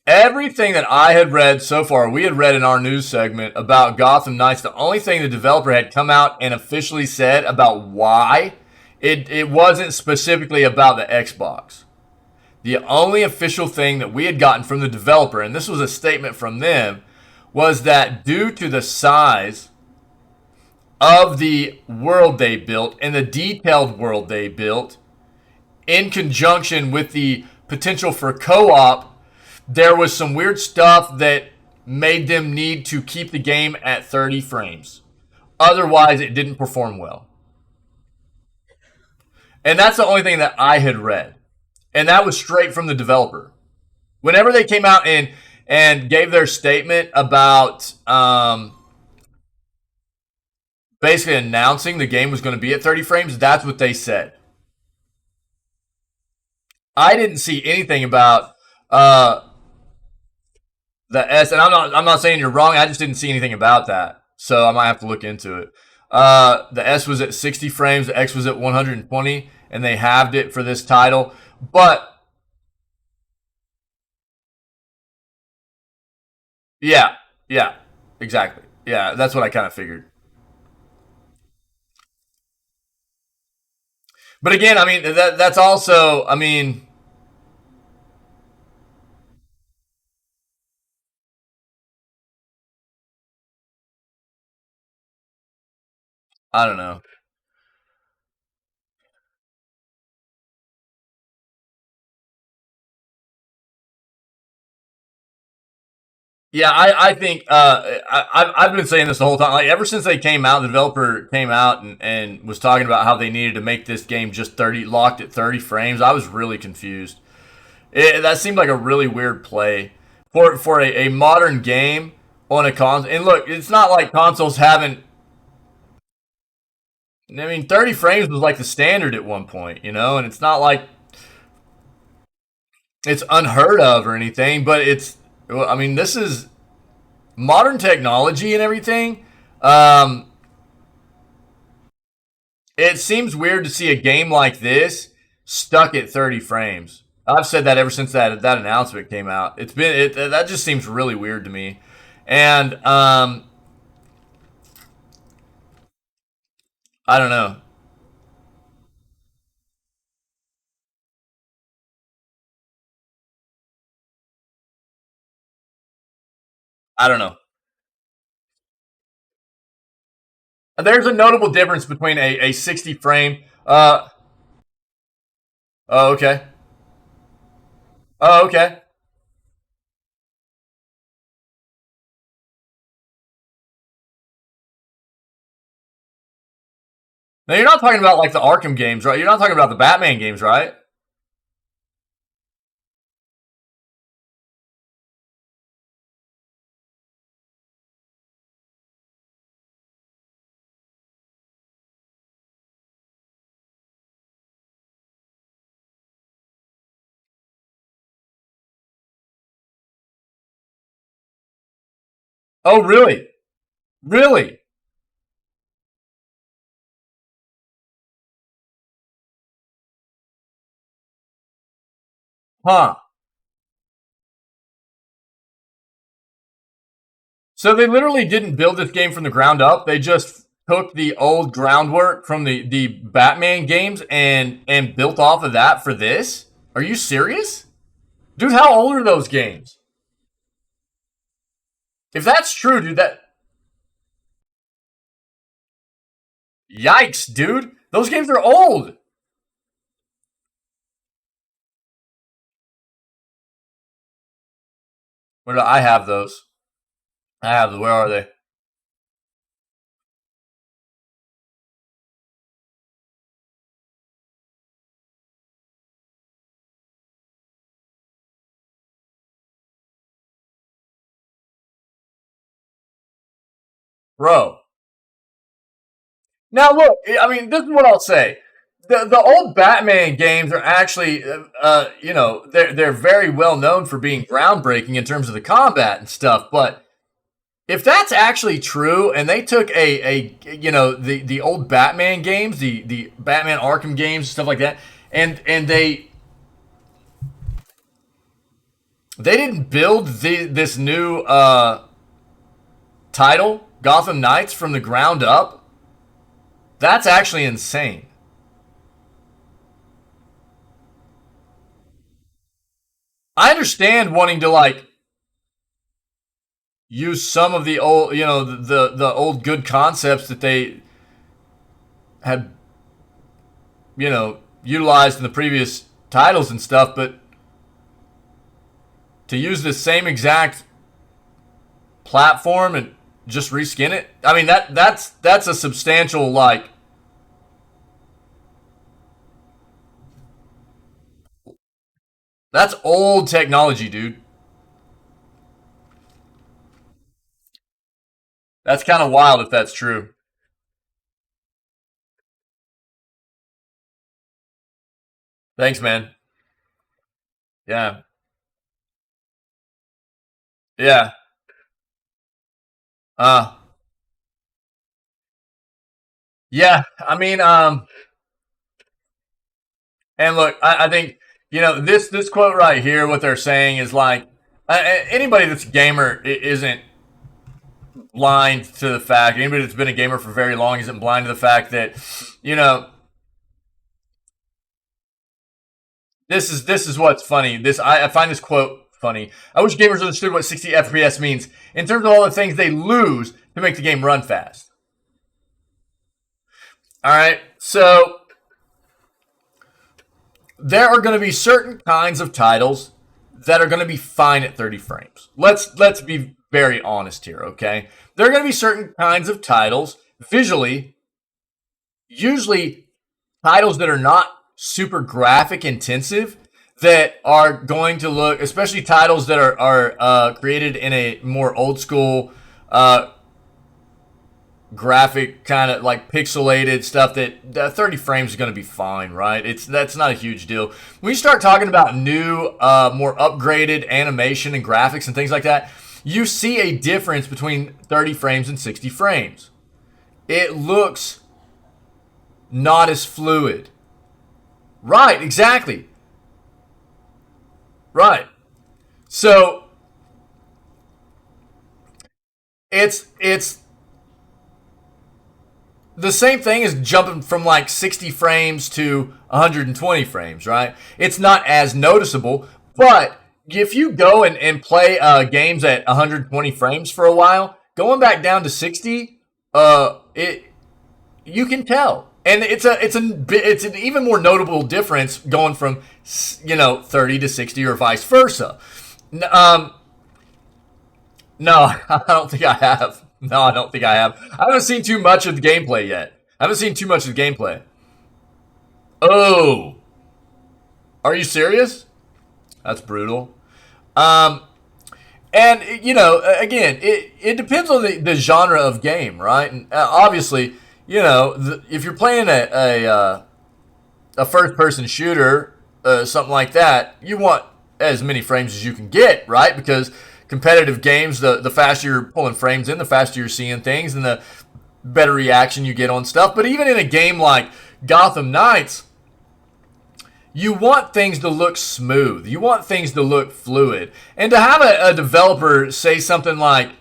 Everything that I had read so far, we had read in our news segment about Gotham Knights. The only thing the developer had come out and officially said about why it wasn't specifically about the Xbox. The only official thing that we had gotten from the developer, and this was a statement from them, was that due to the size of the world they built and the detailed world they built, in conjunction with the potential for co-op, there was some weird stuff that made them need to keep the game at 30 frames. Otherwise, it didn't perform well. And that's the only thing that I had read. And that was straight from the developer. Whenever they came out and gave their statement about basically announcing the game was going to be at 30 frames, that's what they said. I didn't see anything about the S, and I'm not saying you're wrong. I just didn't see anything about that, so I might have to look into it. The S was at 60 frames, the X was at 120, and they halved it for this title. But yeah, yeah, exactly. Yeah, that's what I kind of figured. But again, I mean that's also, I mean, I don't know. Yeah, I think I've been saying this the whole time. Like ever since they came out, the developer came out and was talking about how they needed to make this game just 30 locked at 30 frames. I was really confused. That seemed like a really weird play for a modern game on a console. And look, it's not like consoles haven't. I mean, 30 frames was like the standard at one point, you know, and it's not like it's unheard of or anything. But it's, well, I mean, this is modern technology and everything. It seems weird to see a game like this stuck at 30 frames. I've said that ever since that announcement came out. That just seems really weird to me, and I don't know. I don't know. There's a notable difference between a 60 frame. Oh, okay. Oh, okay. Now, you're not talking about like the Arkham games, right? You're not talking about the Batman games, right? Oh, really? Really? Huh. So they literally didn't build this game from the ground up. They just took the old groundwork from the Batman games and built off of that for this? Are you serious? Dude, how old are those games? If that's true, dude, that yikes, dude. Those games are old. Where do I have those? I have them. Where are they? Bro. Now look, I mean, this is what I'll say. The old Batman games are actually, they're very well known for being groundbreaking in terms of the combat and stuff. But if that's actually true, and they took the old Batman games, the Batman Arkham games, stuff like that, and they didn't build this new title, Gotham Knights, from the ground up. That's actually insane. I understand wanting to like use some of the old, the old good concepts that they had, utilized in the previous titles and stuff, but to use the same exact platform and just reskin it, I mean that's a substantial like. That's old technology, dude. That's kind of wild if that's true. Thanks, man. Yeah. Yeah. Uh yeah. I mean, and look, I think, this quote right here, what they're saying is like, anybody that's a gamer isn't blind to the fact. Anybody that's been a gamer for very long isn't blind to the fact that, you know, this is what's funny. I find this quote funny. I wish gamers understood what 60 FPS means in terms of all the things they lose to make the game run fast. All right, so there are going to be certain kinds of titles that are going to be fine at 30 frames. Let's be very honest here, okay? There are going to be certain kinds of titles visually, usually titles that are not super graphic intensive, that are going to look, especially titles that are created in a more old school graphic kind of like pixelated stuff, that 30 frames is going to be fine, right? That's not a huge deal. When you start talking about new, more upgraded animation and graphics and things like that, you see a difference between 30 frames and 60 frames. It looks not as fluid. Right, exactly. Right. So it's the same thing as jumping from like 60 frames to 120 frames, right? It's not as noticeable, but if you go and play games at 120 frames for a while, going back down to 60, you can tell, and it's an even more notable difference going from 30 to 60 or vice versa. No, I don't think I have. No, I don't think I have. I haven't seen too much of the gameplay yet. Oh, are you serious? That's brutal. And again, it depends on the genre of game, right? And obviously, if you're playing a first-person shooter, something like that, you want as many frames as you can get, right? Because competitive games, the faster you're pulling frames in, the faster you're seeing things, and the better reaction you get on stuff. But even in a game like Gotham Knights, you want things to look smooth. You want things to look fluid. And to have a developer say something like,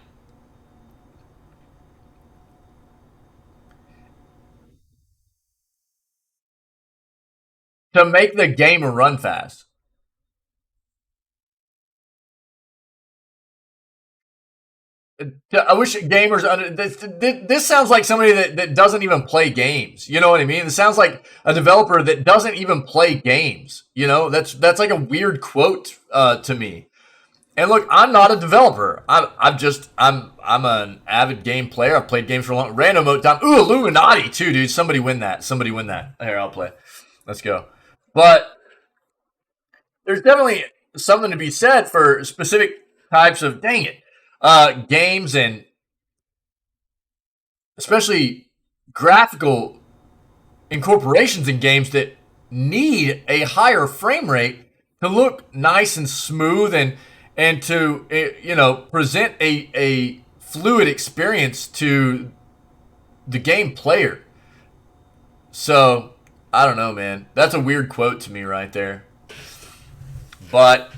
to make the game run fast. I wish gamers this sounds like somebody that doesn't even play games. You know what I mean? It sounds like a developer that doesn't even play games. That's like a weird quote to me. And look, I'm not a developer. I'm an avid game player. I've played games for a long random mode time. Ooh, Illuminati too, dude. Somebody win that. Here, I'll play. Let's go. But there's definitely something to be said for specific types of games, and especially graphical incorporations in games that need a higher frame rate to look nice and smooth and to present a fluid experience to the game player. So I don't know, man. That's a weird quote to me right there. But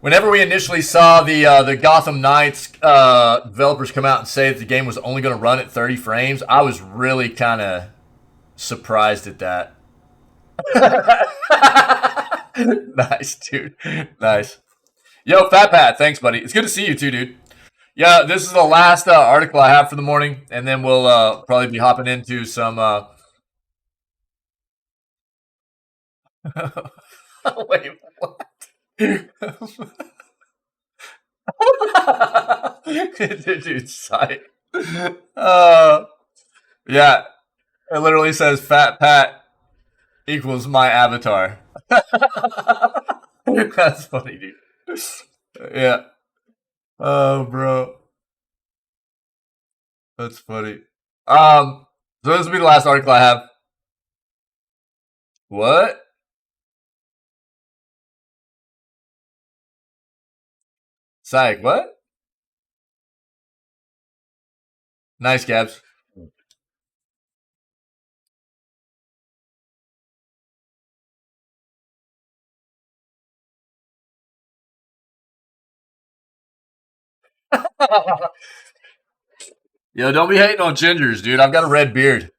whenever we initially saw the Gotham Knights developers come out and say that the game was only going to run at 30 frames, I was really kind of surprised at that. Nice, dude. Nice. Yo, Fat Pat, thanks, buddy. It's good to see you too, dude. Yeah, this is the last article I have for the morning, and then we'll probably be hopping into some... Wait, what? Dude, sight. Yeah, it literally says Fat Pat equals my avatar. That's funny, dude. Yeah. Oh, bro. That's funny. So this will be the last article I have. What? Psych, what? Nice, Gabs. Yo, don't be hating on gingers, dude. I've got a red beard.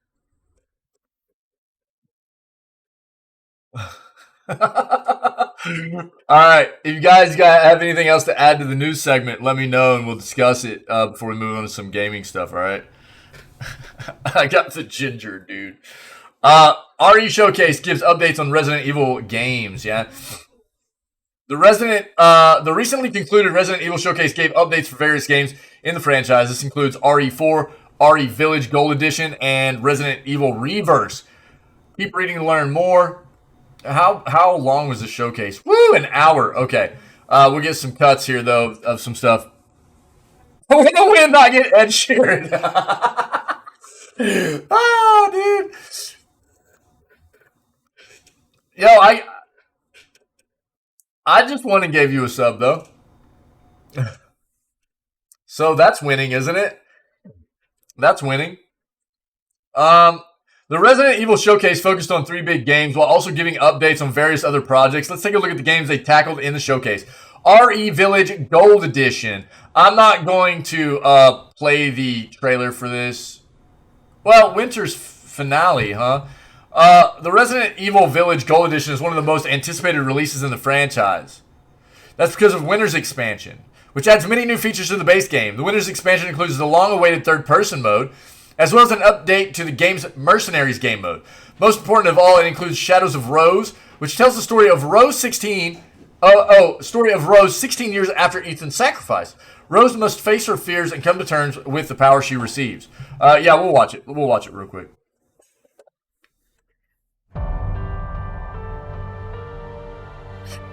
All right. If you guys have anything else to add to the news segment, let me know and we'll discuss it before we move on to some gaming stuff. All right. I got the ginger, dude. RE Showcase gives updates on Resident Evil games. Yeah. The recently concluded Resident Evil Showcase gave updates for various games in the franchise. This includes RE4, RE Village Gold Edition, and Resident Evil Reverse. Keep reading to learn more. How long was the showcase? Woo, an hour. Okay. We'll get some cuts here, though, of some stuff. We're going to not get Ed Sheeran. Oh, dude. Yo, I just won and gave you a sub, though. So that's winning, isn't it? That's winning. The Resident Evil Showcase focused on 3 big games while also giving updates on various other projects. Let's take a look at the games they tackled in the showcase. RE Village Gold Edition. I'm not going to play the trailer for this. Well, Winter's finale, huh? The Resident Evil Village Gold Edition is one of the most anticipated releases in the franchise. That's because of Winter's expansion, which adds many new features to the base game. The Winter's expansion includes the long-awaited third-person mode, as well as an update to the game's Mercenaries game mode. Most important of all, it includes Shadows of Rose, which tells the story of Rose 16 years after Ethan's sacrifice. Rose must face her fears and come to terms with the power she receives. Yeah, we'll watch it. We'll watch it real quick.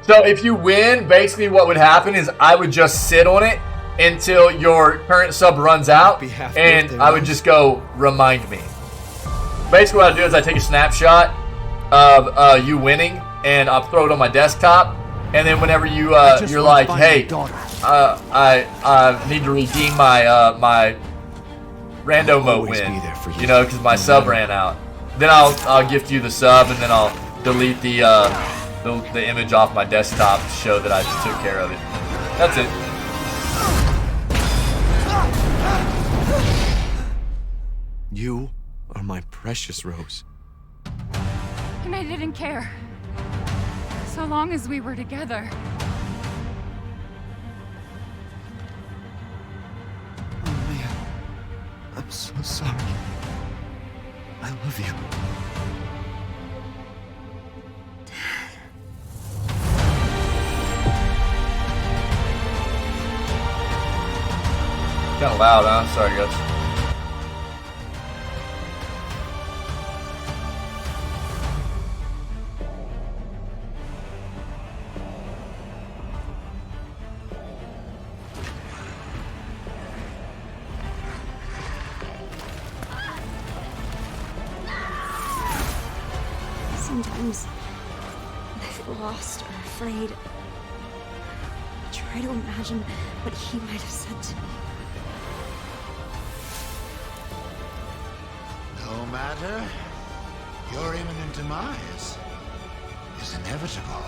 So if you win, basically what would happen is I would just sit on it until your current sub runs out, and I would just go, remind me. Basically what I do is I take a snapshot of you winning, and I'll throw it on my desktop, and then whenever you, you're like, hey, I need to redeem my rando mode win, you know, because my sub ran out. Then I'll gift you the sub, and then I'll delete the image off my desktop to show that I took care of it. That's it. You are my precious Rose. And I didn't care. So long as we were together. Oh man, I'm so sorry. I love you. Kind of loud, huh? Sorry, guys. Sometimes, when I feel lost or afraid, I try to imagine what he might have said to me. No matter, your imminent demise is inevitable.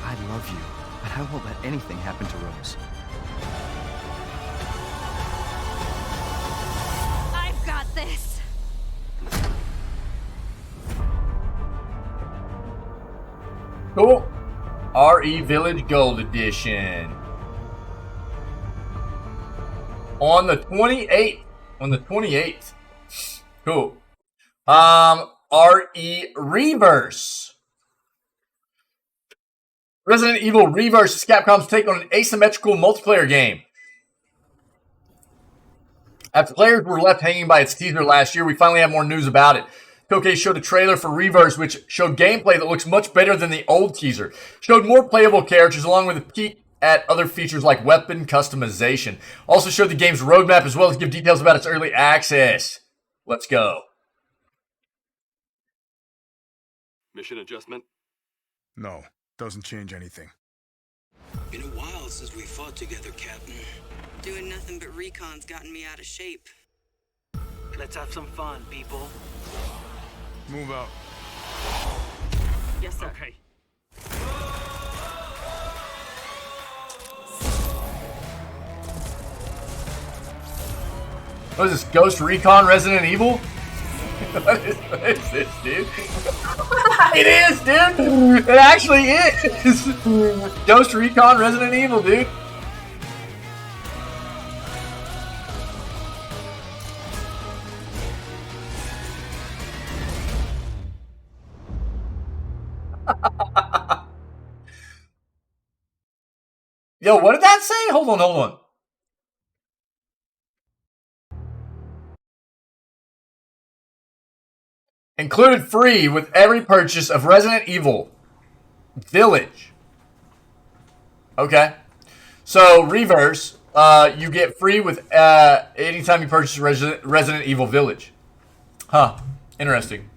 I love you, but I won't let anything happen to Rose. I've got this! Cool. RE Village Gold Edition. On the 28th. On the 28th. Cool. RE Reverse. Resident Evil Reverse is Capcom's take on an asymmetrical multiplayer game. After players were left hanging by its teaser last year, we finally have more news about it. Showcase showed a trailer for Reverse, which showed gameplay that looks much better than the old teaser. Showed more playable characters, along with a peek at other features like weapon customization. Also showed the game's roadmap, as well as give details about its early access. Let's go. Mission adjustment? No, doesn't change anything. Been a while since we fought together, Captain. Doing nothing but recon's gotten me out of shape. Let's have some fun, people. Move out. Yes, sir. Okay. What is this, Ghost Recon Resident Evil? What is this, dude? It is, dude! It actually is! Ghost Recon Resident Evil, dude. Yo, what did that say? Hold on. Included free with every purchase of Resident Evil Village. Okay. So, Reverse, you get free with anytime you purchase Resident Evil Village. Huh. Interesting.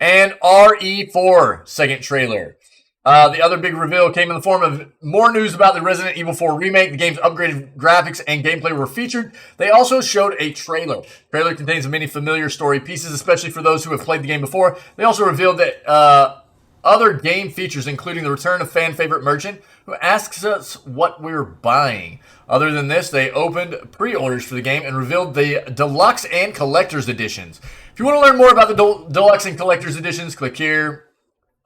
And RE4 second trailer. The other big reveal came in the form of more news about the Resident Evil 4 remake. The game's upgraded graphics and gameplay were featured. They also showed a trailer. The trailer contains many familiar story pieces, especially for those who have played the game before. They also revealed that other game features, including the return of fan favorite merchant who asks us what we're buying. Other than this, they opened pre-orders for the game and revealed the deluxe and collector's editions. If you want to learn more about the deluxe and collector's editions, click here.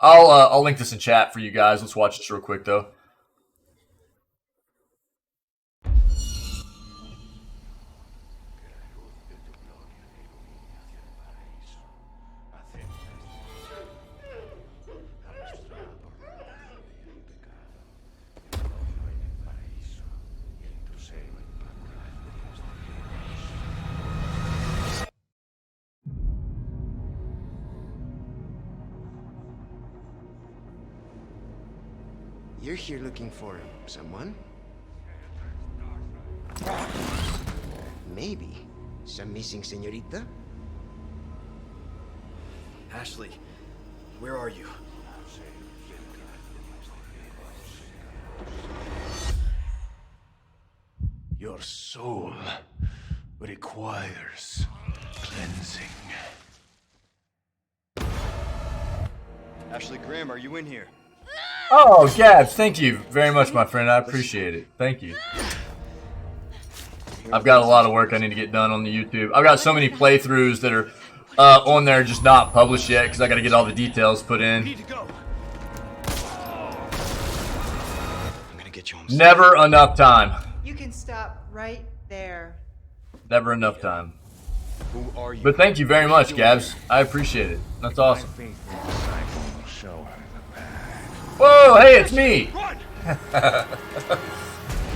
I'll link this in chat for you guys. Let's watch this real quick though. You're here looking for someone? Maybe some missing señorita? Ashley, where are you? Your soul requires cleansing. Ashley Graham, are you in here? Oh, Gabs, thank you very much, my friend. I appreciate it. Thank you. I've got a lot of work I need to get done on the YouTube. I've got so many playthroughs that are on there just not published yet because I got to get all the details put in. I'm gonna get you home. Never enough time. You can stop right there. Never enough time. Who are you? But thank you very much, Gabs. I appreciate it. That's awesome. Whoa, hey, it's me.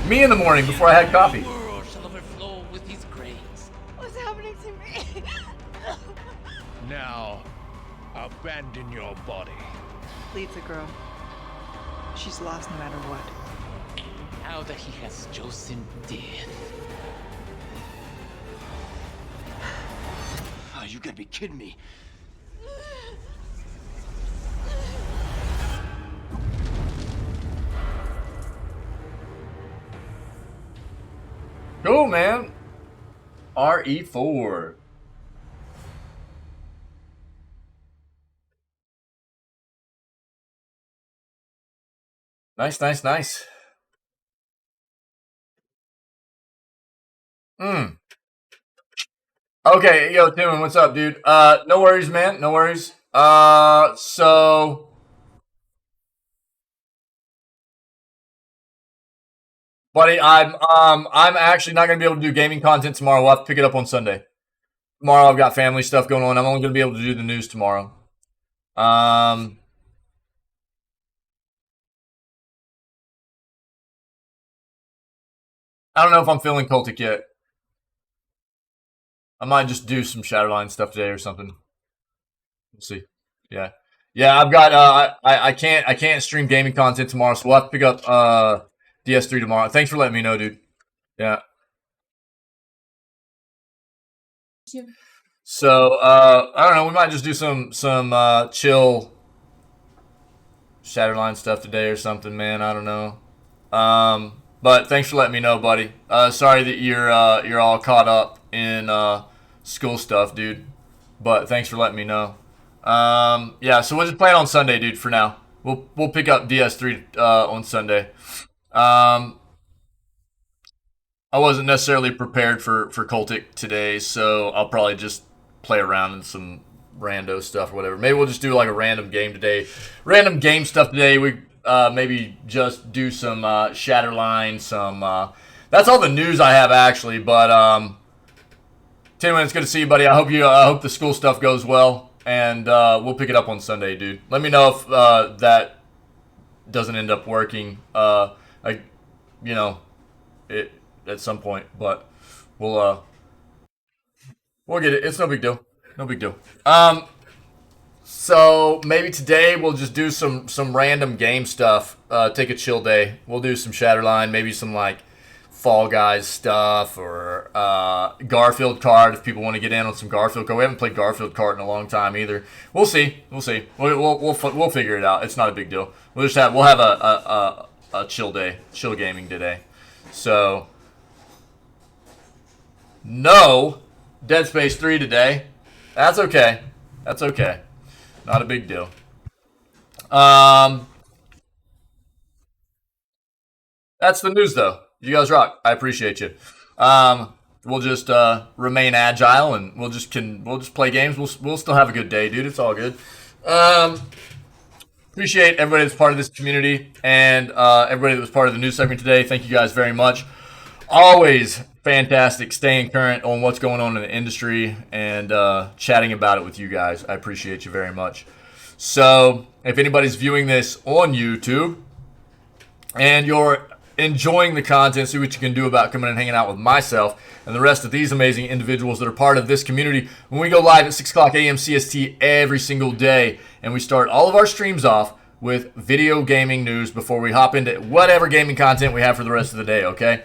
Me in the morning before I had coffee. What's happening to me? Now, abandon your body. Leave the girl. She's lost no matter what. Now that he has chosen death. Oh, you gotta be kidding me. Cool, man. RE4. Nice, nice, nice. Okay, yo, Timon, what's up, dude? No worries, man. No worries. So buddy, I'm actually not gonna be able to do gaming content tomorrow. We'll have to pick it up on Sunday. Tomorrow I've got family stuff going on. I'm only gonna be able to do the news tomorrow. I don't know if I'm feeling cultic yet. I might just do some Shadowline stuff today or something. We'll see. Yeah. Yeah, I've got I can't stream gaming content tomorrow, so we'll have to pick up DS3 tomorrow. Thanks for letting me know, dude. Yeah. So I don't know, we might just do some chill Shadowline stuff today or something, man. I don't know. But thanks for letting me know, buddy. Sorry that you're all caught up in school stuff, dude. But thanks for letting me know. Yeah, so we'll just play it on Sunday, dude, for now. We'll pick up DS3 on Sunday. I wasn't necessarily prepared for Cultic today, so I'll probably just play around in some rando stuff or whatever. Maybe we'll just do like a random game today. Random game stuff today. We maybe just do some Shatterline, some that's all the news I have actually, but Tim, it's good to see you, buddy. I hope the school stuff goes well, and we'll pick it up on Sunday, dude. Let me know if that doesn't end up working. It at some point, but we'll get it. It's no big deal. No big deal. So maybe today we'll just do some random game stuff. Take a chill day. We'll do some Shatterline, maybe some like Fall Guys stuff or Garfield Kart if people want to get in on some Garfield Kart. We haven't played Garfield Kart in a long time either. We'll see. We'll see. We'll figure it out. It's not a big deal. We'll have a chill day, chill gaming today. So no Dead Space 3 today. That's okay. That's okay. Not a big deal. That's the news, though. You guys rock. I appreciate you. We'll just remain agile, and we'll just play games. We'll still have a good day, dude. It's all good. Appreciate everybody that's part of this community and everybody that was part of the news segment today. Thank you guys very much. Always fantastic staying current on what's going on in the industry and chatting about it with you guys. I appreciate you very much. So if anybody's viewing this on YouTube and you're enjoying the content, see what you can do about coming and hanging out with myself and the rest of these amazing individuals that are part of this community when we go live at 6 o'clock a.m. CST every single day. And we start all of our streams off with video gaming news before we hop into whatever gaming content we have for the rest of the day, okay?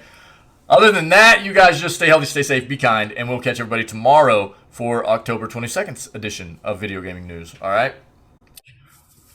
Other than that, you guys just stay healthy, stay safe, be kind, and we'll catch everybody tomorrow for October 22nd's edition of Video Gaming News, all right?